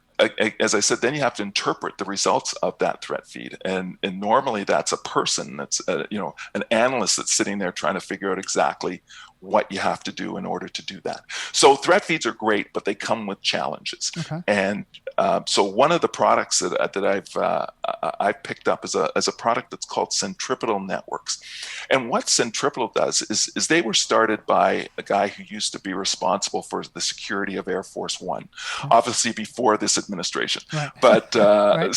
as I said, then you have to interpret the results of that threat feed, and normally that's a person that's an analyst that's sitting there trying to figure out exactly what you have to do in order to do that. So threat feeds are great, but they come with challenges. Okay. And so one of the products that I've picked up is a product that's called Centripetal Networks. And what Centripetal does is they were started by a guy who used to be responsible for the security of Air Force One, obviously before this administration. Right. But right.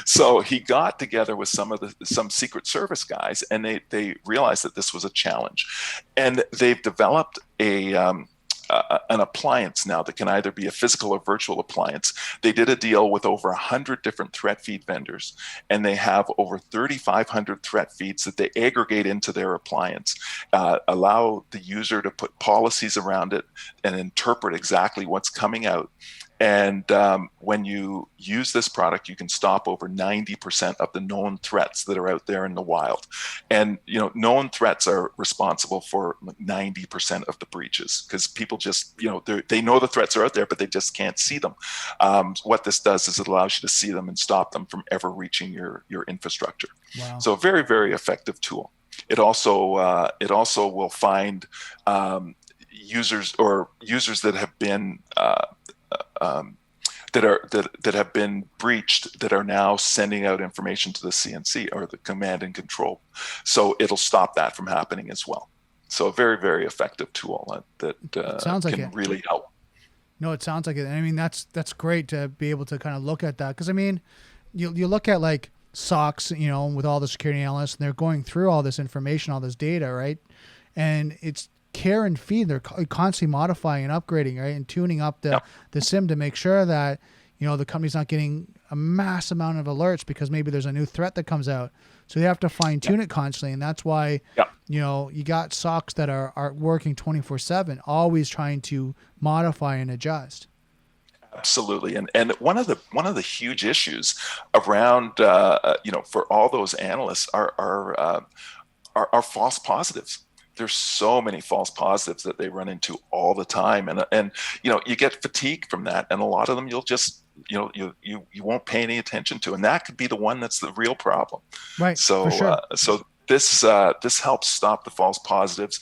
So he got together with some Secret Service guys, and they realized that this was a challenge. And they've developed an appliance now that can either be a physical or virtual appliance. They did a deal with over 100 different threat feed vendors, and they have over 3,500 threat feeds that they aggregate into their appliance, allow the user to put policies around it and interpret exactly what's coming out. And when you use this product, you can stop over 90% of the known threats that are out there in the wild. And known threats are responsible for 90% of the breaches, because people just, they know the threats are out there, but they just can't see them. What this does is it allows you to see them and stop them from ever reaching your infrastructure. Wow. So a very, very effective tool. It also will find users that have been that have been breached that are now sending out information to the CNC, or the command and control. So it'll stop that from happening as well. So a very, very effective tool that can really help. No, it sounds like it. I mean, that's great to be able to kind of look at that, because I mean, you look at like SOCs, with all the security analysts, and they're going through all this information, all this data, right? And it's care and feed. They're constantly modifying and upgrading, right, and tuning up the SIM to make sure that the company's not getting a mass amount of alerts because maybe there's a new threat that comes out. So they have to fine tune it constantly, and that's why you got SOCs that are working 24/7, always trying to modify and adjust. Absolutely, and one of the huge issues around for all those analysts are false positives. There's so many false positives that they run into all the time, and you get fatigue from that, and a lot of them you'll just you won't pay any attention to, and that could be the one that's the real problem. Right. So for sure. So this helps stop the false positives.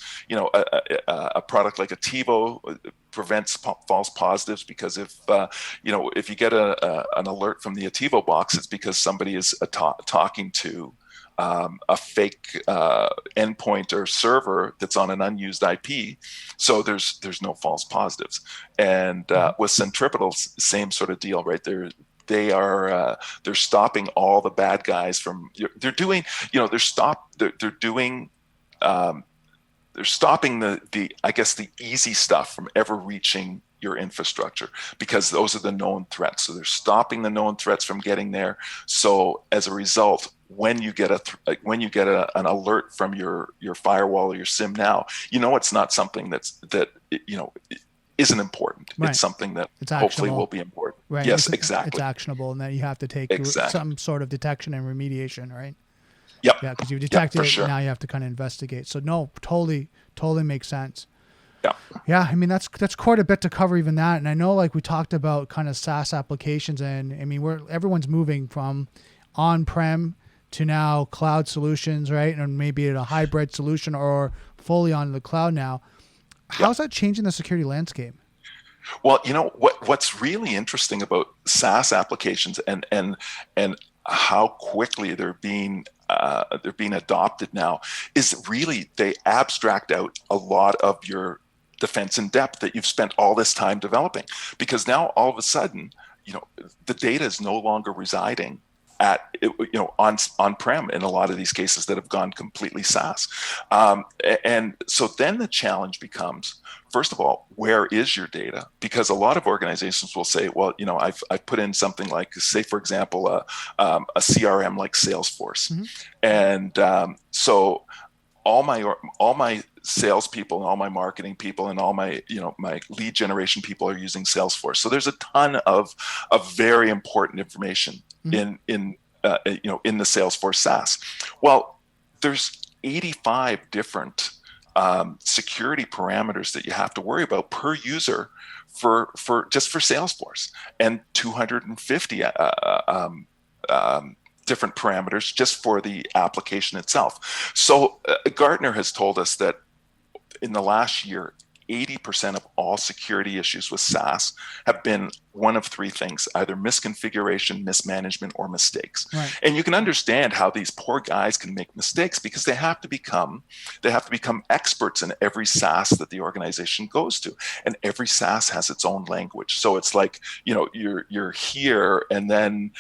A product like Ativo prevents false positives, because if you get an alert from the Ativo box, it's because somebody is talking to a fake endpoint or server that's on an unused IP. So there's no false positives. And with Centripetal, same sort of deal, right? They're stopping all the bad guys from. They're stopping the easy stuff from ever reaching your infrastructure, because those are the known threats. So they're stopping the known threats from getting there. So as a result, when you get an alert from your firewall or your SIM now, it's not something that isn't important. Right. It's something that it's hopefully actionable. will be important. Right. Yes, exactly. It's actionable, and then you have to take some sort of detection and remediation, right? Yep. Yeah, because you've detected it, sure. Now you have to kind of investigate. So no, totally makes sense. Yeah. Yeah, I mean that's quite a bit to cover, even that. And I know, like, we talked about kind of SaaS applications, and I mean everyone's moving from on-prem to now cloud solutions, right? And maybe a hybrid solution or fully on the cloud now. How's that changing the security landscape? Well, what's really interesting about SaaS applications and how quickly they're being adopted now is really they abstract out a lot of your defense in depth that you've spent all this time developing, because now all of a sudden, the data is no longer residing on-prem in a lot of these cases that have gone completely SaaS. And so then the challenge becomes, first of all, where is your data? Because a lot of organizations will say, well, I've put in something like, say, for example, a CRM like Salesforce. Mm-hmm. And so all my salespeople and all my marketing people and all my my lead generation people are using Salesforce. So there's a ton of very important information in the Salesforce SaaS. Well, there's 85 different security parameters that you have to worry about per user for Salesforce, and 250 different parameters just for the application itself. So Gartner has told us that in the last year, 80% of all security issues with SaaS have been one of three things: either misconfiguration, mismanagement, or mistakes. Right. And you can understand how these poor guys can make mistakes, because they have to become experts in every SaaS that the organization goes to. And every SaaS has its own language. So it's like, you're here, and then,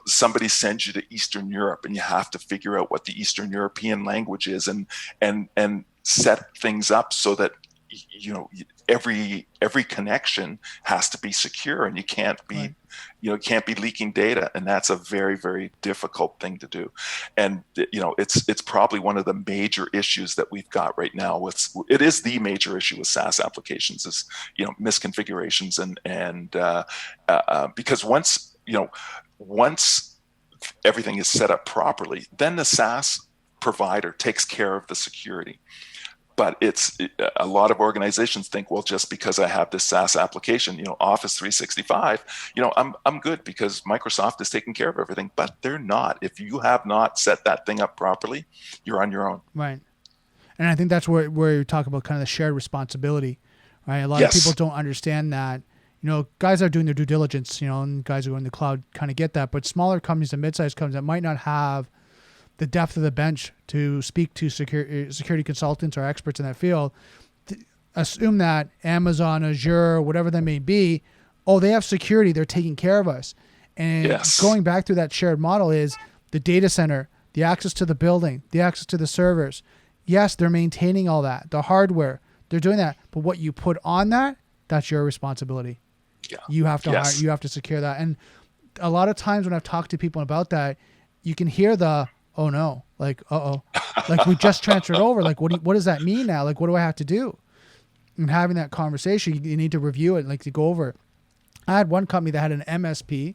somebody sends you to Eastern Europe, and you have to figure out what the Eastern European language is and set things up so that every connection has to be secure, and you can't be leaking data, and that's a very, very difficult thing to do. And it's probably one of the major issues that we've got right now. It is the major issue with SaaS applications is misconfigurations and because once everything is set up properly, then the SaaS provider takes care of the security. But a lot of organizations think, well, just because I have this SaaS application, Office 365, I'm good because Microsoft is taking care of everything. But they're not. If you have not set that thing up properly, you're on your own. Right. And I think that's where you talk about kind of the shared responsibility, right? A lot of people don't understand that. Guys are doing their due diligence, and guys who are in the cloud kind of get that. But smaller companies and mid-sized companies that might not have the depth of the bench to speak to security consultants or experts in that field, assume that Amazon, Azure, whatever that may be, they have security, they're taking care of us. And going back through that shared model is the data center, the access to the building, the access to the servers. Yes, they're maintaining all that, the hardware, they're doing that. But what you put on that, that's your responsibility. Yeah. You have to hire, you have to secure that. And a lot of times when I've talked to people about that, you can hear the, oh no, like, like we just transferred over. Like, what does that mean now? Like, what do I have to do? And having that conversation, you need to review it, like to go over it. I had one company that had an MSP,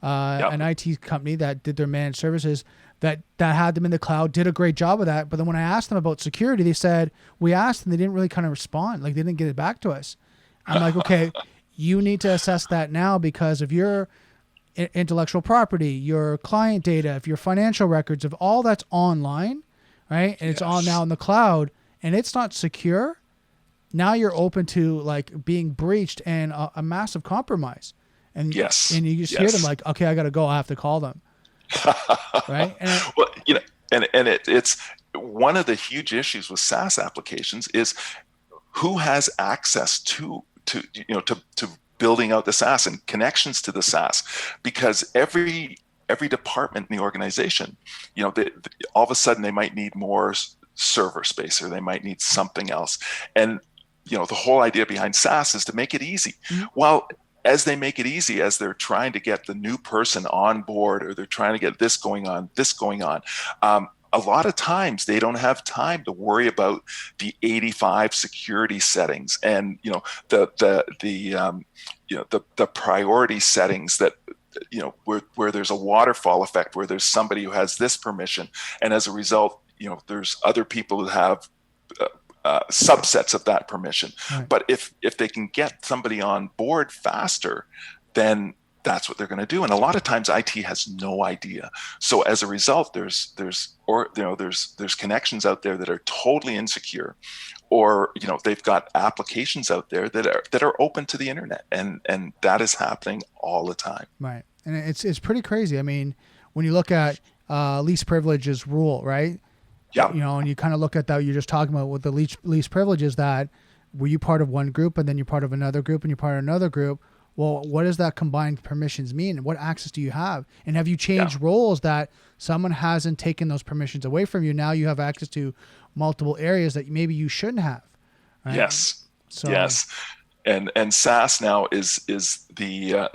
an IT company that did their managed services that had them in the cloud, did a great job of that. But then when I asked them about security, they said, we asked and they didn't really kind of respond. Like they didn't get it back to us. I'm like, okay, you need to assess that now, because of your intellectual property, your client data, if your financial records, if all that's online, right? And it's all now in the cloud, and it's not secure. Now you're open to like being breached and a massive compromise. And and you just hear them like, okay, I got to go. I have to call them. Right. And well, it's one of the huge issues with SaaS applications is who has access to building out the SaaS and connections to the SaaS, because every department in the organization, all of a sudden they might need more server space, or they might need something else. And, the whole idea behind SaaS is to make it easy. Mm-hmm. Well, as they make it easy, as they're trying to get the new person on board, or they're trying to get this going on, a lot of times they don't have time to worry about the 85 security settings and the priority settings that where there's a waterfall effect, where there's somebody who has this permission, and as a result there's other people who have subsets of that permission. Right. But if they can get somebody on board faster, then that's what they're going to do. And a lot of times IT has no idea. So as a result, there's connections out there that are totally insecure, or they've got applications out there that are open to the internet, and that is happening all the time. Right. And it's pretty crazy. I mean, when you look at least privileges rule, right? Yeah. And you kind of look at that, you're just talking about with the least privileges, that were you part of one group and then you're part of another group and you're part of another group. Well, what does that combined permissions mean? And what access do you have? And have you changed roles that someone hasn't taken those permissions away from you? Now you have access to multiple areas that maybe you shouldn't have. Right? Yes. So, yes. And SaaS now is the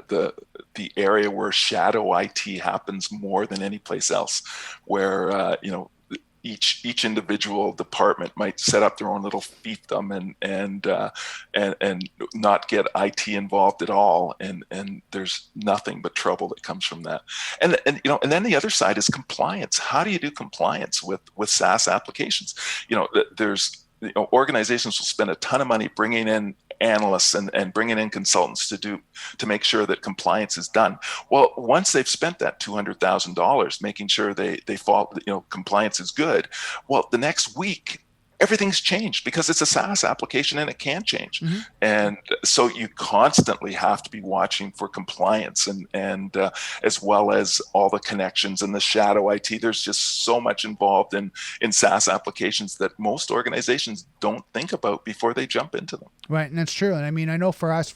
area where shadow IT happens more than any place else, where each individual department might set up their own little fiefdom and not get IT involved at all, and there's nothing but trouble that comes from that. And then the other side is compliance. How do you do compliance with SaaS applications? There's organizations will spend a ton of money bringing in analysts and bringing in consultants to make sure that compliance is done. Well, once they've spent that $200,000 making sure they fall, compliance is good, well, the next week everything's changed because it's a SaaS application and it can change. Mm-hmm. And so you constantly have to be watching for compliance and as well as all the connections and the shadow IT. There's just so much involved in SaaS applications that most organizations don't think about before they jump into them. Right. And that's true. And I mean, I know for us,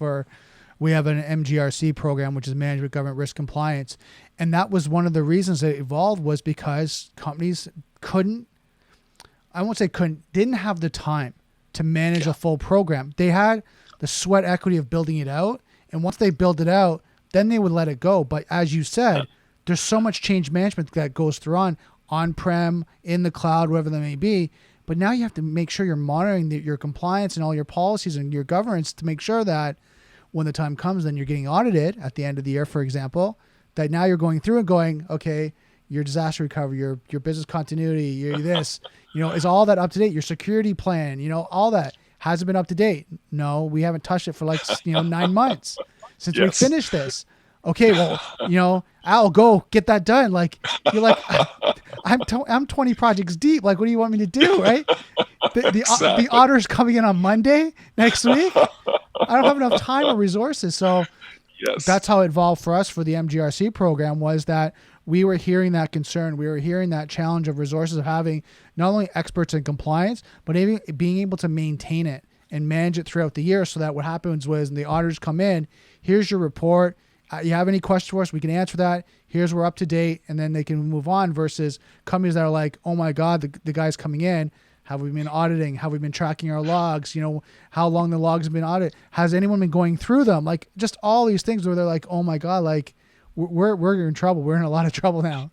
we have an MGRC program, which is Management Government Risk Compliance. And that was one of the reasons that it evolved, was because companies didn't have the time to manage a full program. They had the sweat equity of building it out. And once they build it out, then they would let it go. But as you said, there's so much change management that goes through on-prem, in the cloud, whatever that may be. But now you have to make sure you're monitoring your compliance and all your policies and your governance to make sure that when the time comes, then you're getting audited at the end of the year, for example, that now you're going through and going, okay, your disaster recovery, your business continuity, your this, is all that up to date? Your security plan, all that hasn't been up to date. No, we haven't touched it for 9 months since we finished this. Okay, well, I'll go get that done. Like, you're like, I'm 20 projects deep. Like, what do you want me to do? Right? The auditor's coming in on Monday next week. I don't have enough time or resources. So that's how it evolved for us for the MGRC program, was that we were hearing that concern. We were hearing that challenge of resources, of having not only experts in compliance, but even being able to maintain it and manage it throughout the year, so that what happens was when the auditors come in, here's your report. You have any questions for us? We can answer that. Here's where we're up to date, and then they can move on, versus companies that are like, oh my God, the guy's coming in. Have we been auditing? Have we been tracking our logs? How long the logs have been audited? Has anyone been going through them? Like, just all these things where they're like, oh my God, like we're in trouble. We're in a lot of trouble now.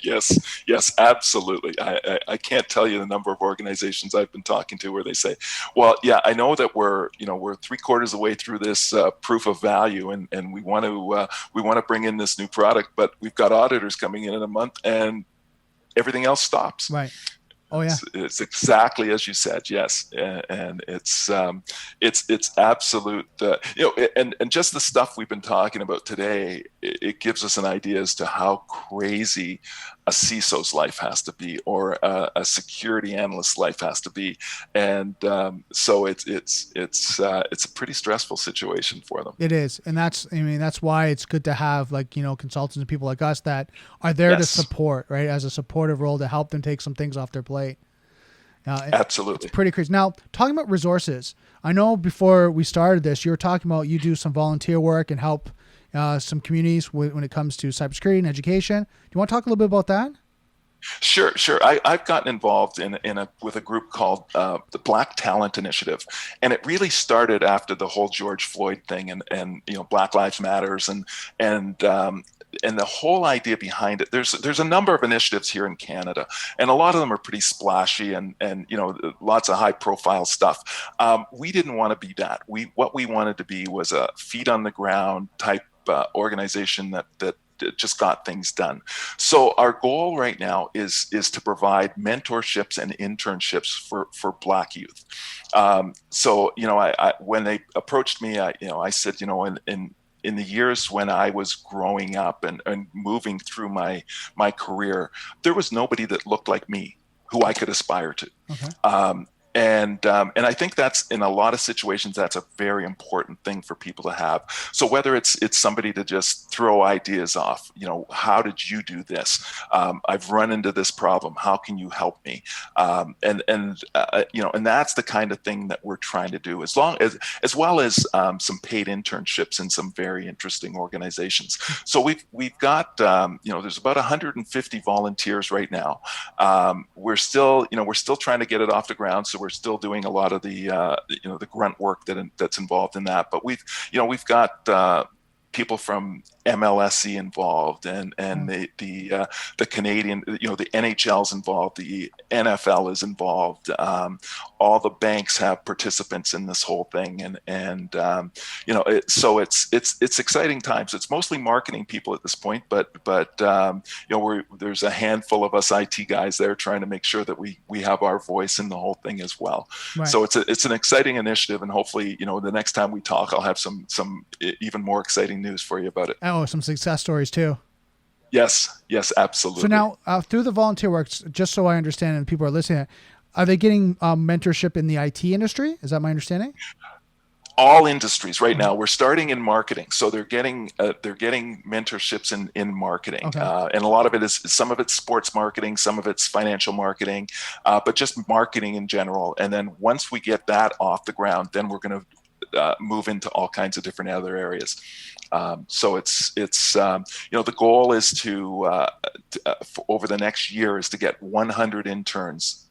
Yes, absolutely. I can't tell you the number of organizations I've been talking to where they say, well, yeah, I know that we're 3/4 of the way through this proof of value, and we want to bring in this new product, but we've got auditors coming in a month and everything else stops. Right. Oh yeah. It's exactly as you said. Yes. And it's absolute, and just the stuff we've been talking about today, it gives us an idea as to how crazy a CISO's life has to be, or a security analyst's life has to be, and so it's a pretty stressful situation for them. It is, and that's why it's good to have consultants and people like us that are there to support, right, as a supportive role to help them take some things off their plate. Absolutely. It's pretty crazy. Now, talking about resources, I know before we started this, you were talking about you do some volunteer work and help some communities when it comes to cybersecurity and education. Do you want to talk a little bit about that? Sure. I've gotten involved with a group called the Black Talent Initiative, and it really started after the whole George Floyd thing, and Black Lives Matters, and the whole idea behind it. There's a number of initiatives here in Canada, and a lot of them are pretty splashy and lots of high profile stuff. We didn't want to be that. What we wanted to be was a feet on the ground type organization that just got things done. So our goal right now is to provide mentorships and internships for Black youth. So I when they approached me, I said, in the years when I was growing up and moving through my career, there was nobody that looked like me who I could aspire to. Okay. And I think that's, in a lot of situations, that's a very important thing for people to have. So whether it's somebody to just throw ideas off, how did you do this? I've run into this problem. How can you help me? And that's the kind of thing that we're trying to do, as well as some paid internships in some very interesting organizations. So we've got there's about 150 volunteers right now. We're still trying to get it off the ground. So we're still doing a lot of the the grunt work that's involved in that. But we've got people from MLSE involved, and the Canadian, the NHL's involved, the NFL is involved. All the banks have participants in this whole thing, and so it's exciting times. It's mostly marketing people at this point, but there's a handful of us IT guys there trying to make sure that we have our voice in the whole thing as well. Right. So it's an exciting initiative, and hopefully the next time we talk, I'll have some even more exciting news for you about it. Oh, some success stories too. Yes, absolutely. So now, through the volunteer works, just so I understand and people are listening, are they getting mentorship in the IT industry? Is that my understanding? All industries right now. We're starting in marketing, so they're getting mentorships in marketing, okay. And a lot of it is, some of it's sports marketing, some of it's financial marketing, but just marketing in general. And then once we get that off the ground, then we're going to move into all kinds of different other areas. So it's the goal is to over the next year is to get 100 interns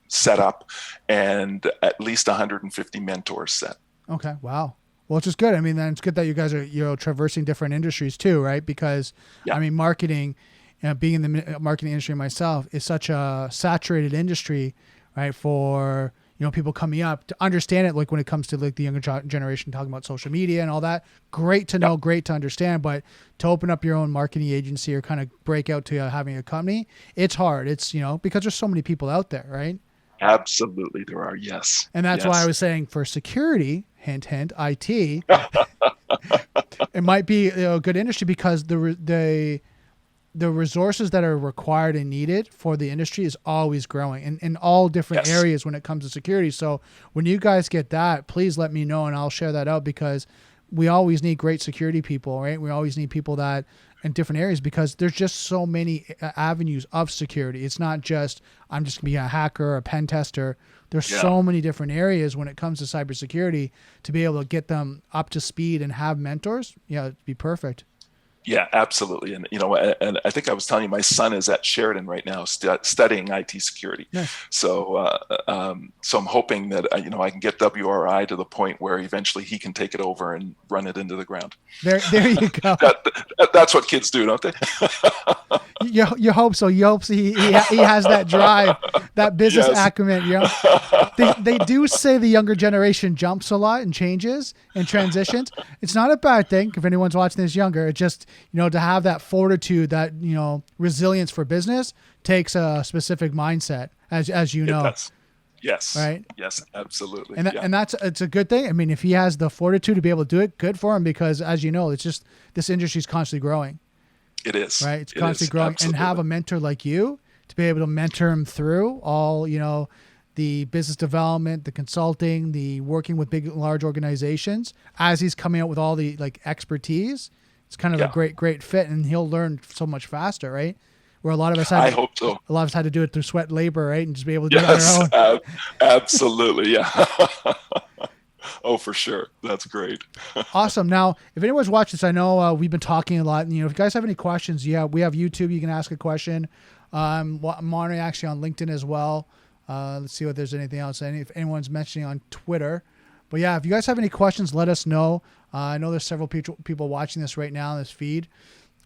set up and at least 150 mentors set. Okay. Wow. Well, it's just good. I mean, then it's good that you guys are traversing different industries too, right? Because I mean, marketing, being in the marketing industry myself, is such a saturated industry, right? For people coming up to understand it, like when it comes to like the younger generation talking about social media and all that. Great to know, great to understand, but to open up your own marketing agency or kind of break out to having a company, it's hard. It's, because there's so many people out there, right? Absolutely, there are. Yes. And that's why I was saying for security, hint, hint, IT, it might be a good industry because the resources that are required and needed for the industry is always growing in all different areas when it comes to security. So when you guys get that, please let me know and I'll share that out, because we always need great security people, right? We always need people that in different areas, because there's just so many avenues of security. It's not just, I'm just gonna be a hacker or a pen tester. There's so many different areas when it comes to cybersecurity. To be able to get them up to speed and have mentors, it'd be perfect. Yeah, absolutely. And, and I think I was telling you, my son is at Sheridan right now studying IT security. Nice. So I'm hoping that, I can get WRI to the point where eventually he can take it over and run it into the ground. There you go. That's what kids do, don't they? You hope so. You hope so. He has that drive, that business acumen. They do say the younger generation jumps a lot and changes and transitions. It's not a bad thing if anyone's watching this younger. It's just, to have that fortitude, that, resilience for business takes a specific mindset, as you know. Yes. Right. Yes, absolutely. And it's a good thing. I mean, if he has the fortitude to be able to do it, good for him, because as you know, it's just, this industry is constantly growing. It is. Right. It's constantly growing. Absolutely. And have a mentor like you to be able to mentor him through all, the business development, the consulting, the working with big, large organizations as he's coming out with all the like expertise. It's kind of a great fit, and he'll learn so much faster, right? Where a lot of us I hope so. A lot of us had to do it through sweat and labor, right? And just be able to do it on our own. Absolutely. Yeah. Oh, for sure. That's great. Awesome. Now, if anyone's watching this, I know we've been talking a lot. And, if you guys have any questions, we have YouTube. You can ask a question. I'm monitoring actually on LinkedIn as well. Let's see if there's anything else. If anyone's mentioning on Twitter. But yeah, if you guys have any questions, let us know. I know there's several people watching this right now in this feed.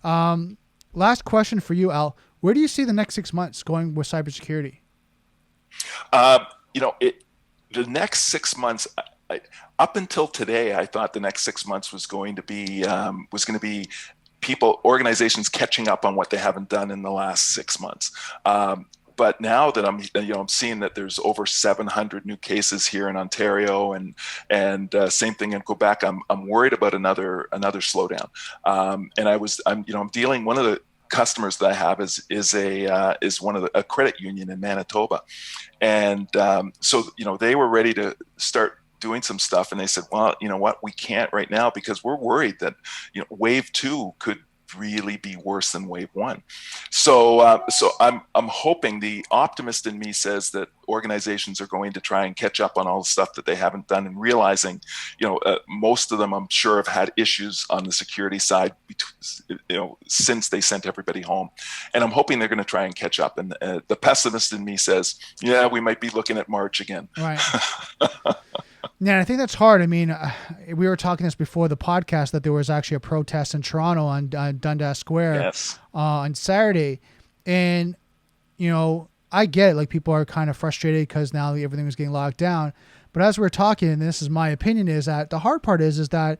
Last question for you, Al. Where do you see the next 6 months going with cybersecurity? The next 6 months, up until today, I thought the next 6 months was going to be organizations catching up on what they haven't done in the last 6 months. But now that I'm seeing that there's over 700 new cases here in Ontario, and same thing in Quebec, I'm worried about another slowdown. I'm dealing, one of the customers that I have is one of a credit union in Manitoba, and so they were ready to start doing some stuff, and they said, well, you know what, we can't right now because we're worried that wave 2 could really be worse than wave 1. So I'm hoping, the optimist in me says that organizations are going to try and catch up on all the stuff that they haven't done, and realizing, most of them, I'm sure, have had issues on the security side, since they sent everybody home, and I'm hoping they're going to try and catch up. And the pessimist in me says, yeah, we might be looking at March again. Right. Yeah, I think that's hard. I mean, we were talking this before the podcast, that there was actually a protest in Toronto on Dundas Square on Saturday. And, I get it. Like, people are kind of frustrated because now everything was getting locked down. But as we're talking, and this is my opinion, is that the hard part is that,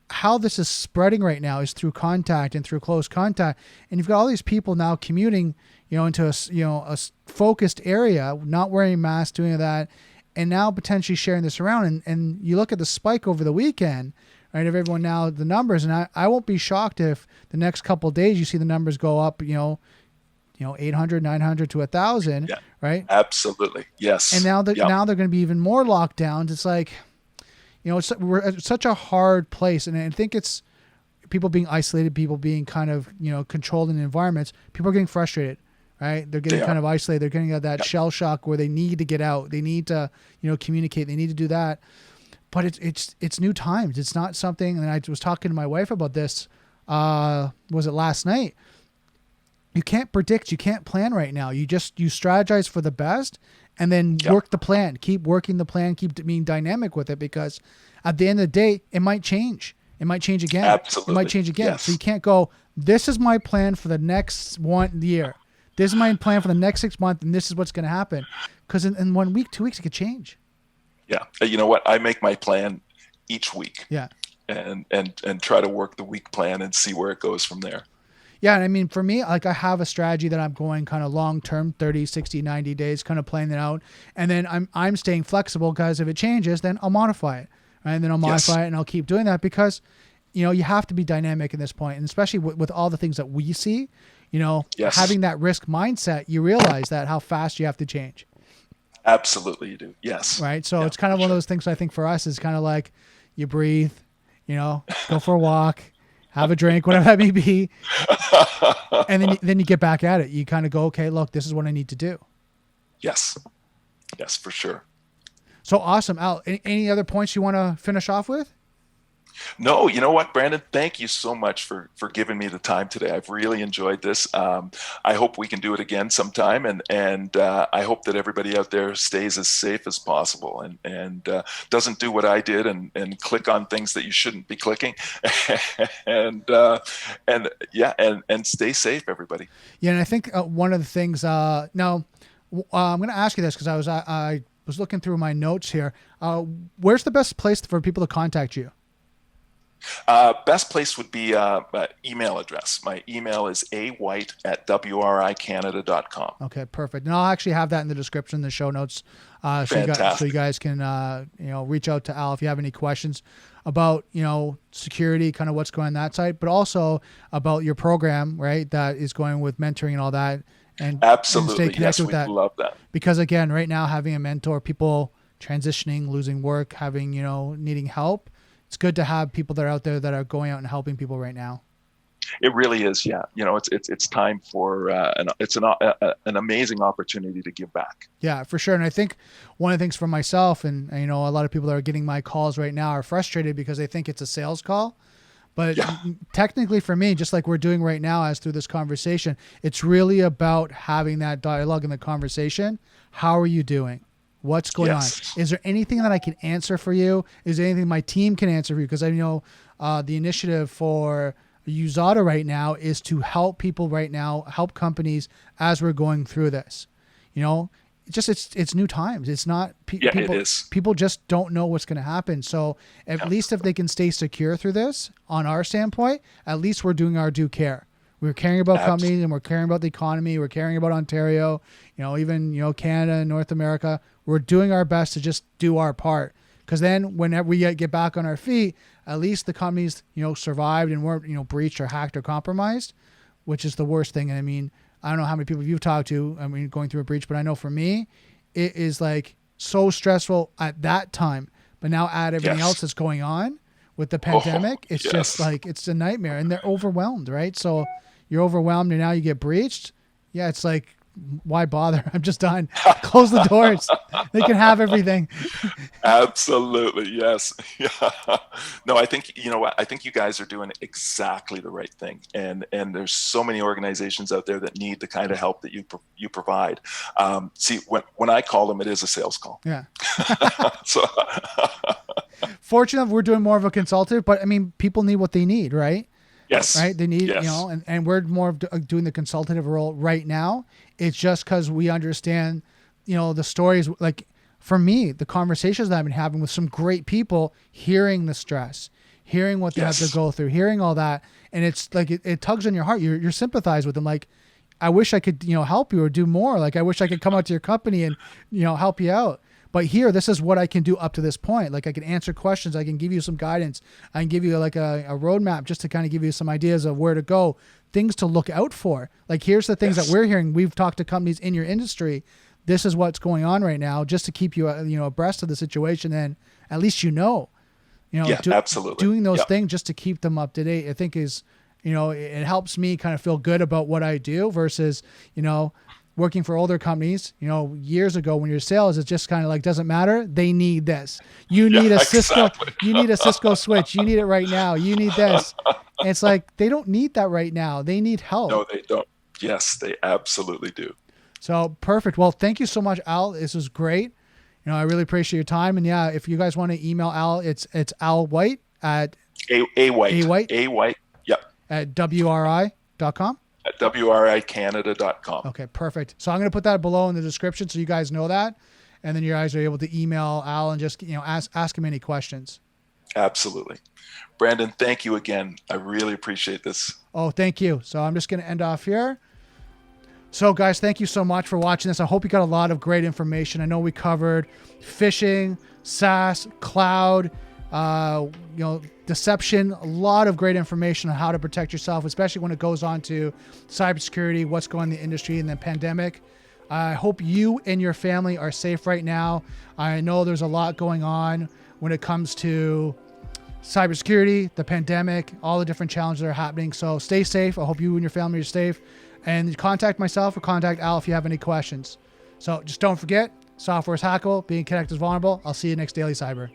how this is spreading right now is through contact and through close contact. And you've got all these people now commuting, into a focused area, not wearing masks, doing that, and now potentially sharing this around. And you look at the spike over the weekend, right, of everyone now, the numbers, and I won't be shocked if the next couple of days you see the numbers go up, 800, 900 to 1,000, right? Absolutely. Yes. And now now they're going to be even more lockdowns. It's like, we're at such a hard place. And I think it's people being isolated, people being kind of, controlled in environments. People are getting frustrated. Right? They're getting kind of isolated. They're getting that shell shock where they need to get out. They need to, communicate. They need to do that. But it's new times. It's not something, and I was talking to my wife about this, was it last night? You can't predict, you can't plan right now. You strategize for the best, and then work the plan. Keep working the plan, keep being dynamic with it, because at the end of the day, it might change. It might change again. Absolutely. It might change again. Yes. So you can't go, this is my plan for the next 1 year. This is my plan for the next 6 months, and this is what's going to happen. Because in 1 week, 2 weeks, it could change. Yeah. You know what? I make my plan each week. Yeah. And try to work the week plan and see where it goes from there. Yeah. And I mean, for me, like, I have a strategy that I'm going kind of long-term, 30, 60, 90 days, kind of playing it out. And then I'm staying flexible, because if it changes, then I'll modify it. Right? And then I'll modify it, and I'll keep doing that, because, you have to be dynamic in this point. And especially with all the things that we see, having that risk mindset, you realize that how fast you have to change. Absolutely, you do. Yes. Then So it's kind of one of those things, I think, for us, is kind of like, you breathe, go for a walk, have a drink, whatever that may be. And then you get back at it. You kind of go, okay, look, this is what I need to do. Yes. Yes, for sure. So awesome. Al, any other points you want to finish off with? No, you know what, Brandon? Thank you so much for giving me the time today. I've really enjoyed this. I hope we can do it again sometime, and I hope that everybody out there stays as safe as possible and doesn't do what I did and click on things that you shouldn't be clicking, and stay safe, everybody. Yeah, and I think one of the things. Now, I'm going to ask you this, because I was looking through my notes here. Where's the best place for people to contact you? Best place would be email address. My email is awhite@wricanada.com. Okay, perfect. And I'll actually have that in the description, the show notes, Fantastic. so you guys can reach out to Al if you have any questions about security, kind of what's going on that side, but also about your program, right? That is going with mentoring and all that, and Absolutely, and stay connected with that. Love that. Because again, right now having a mentor, people transitioning, losing work, having needing help. It's good to have people that are out there that are going out and helping people right now. It really is, yeah. It's time for an amazing opportunity to give back. Yeah, for sure. And I think one of the things for myself, and a lot of people that are getting my calls right now are frustrated because they think it's a sales call. But technically for me, just like we're doing right now as through this conversation, it's really about having that dialogue in the conversation. How are you doing? What's going on? Is there anything that I can answer for you? Is there anything my team can answer for you? Because I know the initiative for USADA right now is to help people right now, help companies as we're going through this. It's new times. It's not people. It is. People just don't know what's going to happen. So at least if they can stay secure through this, on our standpoint, at least we're doing our due care. We're caring about companies, and we're caring about the economy. We're caring about Ontario, even Canada and North America. We're doing our best to just do our part. Because then whenever we get back on our feet, at least the companies, survived and weren't, breached or hacked or compromised, which is the worst thing. And I mean, I don't know how many people you've talked to, going through a breach, but I know for me, it is like so stressful at that time. But now add everything else that's going on with the pandemic, it's just like, it's a nightmare, and they're overwhelmed, right? So you're overwhelmed and now you get breached. Yeah, it's like, why bother? I'm just done. Close the doors. They can have everything. Absolutely. Yes. Yeah. No, I think, I think you guys are doing exactly the right thing. And there's so many organizations out there that need the kind of help that you provide. See, when I call them, it is a sales call. Yeah. So fortunately, we're doing more of a consultative, but I mean, people need what they need, right? Yes. Right. They need, and we're more of doing the consultative role right now. It's just because we understand, the stories. Like for me, the conversations that I've been having with some great people, hearing the stress, hearing what they have to go through, hearing all that. And it's like, it tugs on your heart. You're sympathize with them. Like, I wish I could, help you or do more. Like, I wish I could come out to your company and, help you out. But here, this is what I can do up to this point. Like, I can answer questions. I can give you some guidance. I can give you like a roadmap just to kind of give you some ideas of where to go, things to look out for. Like, here's the things that we're hearing. We've talked to companies in your industry. This is what's going on right now, just to keep you, abreast of the situation. And at least absolutely. Doing those things just to keep them up to date, I think is, it helps me kind of feel good about what I do versus, working for older companies, years ago when you're sales, it's just kind of like, doesn't matter. They need this. You need a Cisco, you need a Cisco switch. You need it right now. You need this. And it's like, they don't need that right now. They need help. No, they don't. Yes, they absolutely do. So perfect. Well, thank you so much, Al. This was great. I really appreciate your time. And yeah, if you guys want to email Al, it's Al White at White. Yep. At WRI.com. At WRICanada.com. Okay, perfect. So I'm going to put that below in the description so you guys know that. And then you guys are able to email Al and just, ask him any questions. Absolutely. Brandon, thank you again. I really appreciate this. Oh, thank you. So I'm just going to end off here. So guys, thank you so much for watching this. I hope you got a lot of great information. I know we covered phishing, SaaS, cloud, deception, a lot of great information on how to protect yourself, especially when it goes on to cybersecurity, what's going on in the industry and the pandemic. I hope you and your family are safe right now. I know there's a lot going on when it comes to cybersecurity, the pandemic, all the different challenges that are happening. So stay safe. I hope you and your family are safe. And contact myself or contact Al if you have any questions. So just don't forget, software is hackable, being connected is vulnerable. I'll see you next Daily Cyber.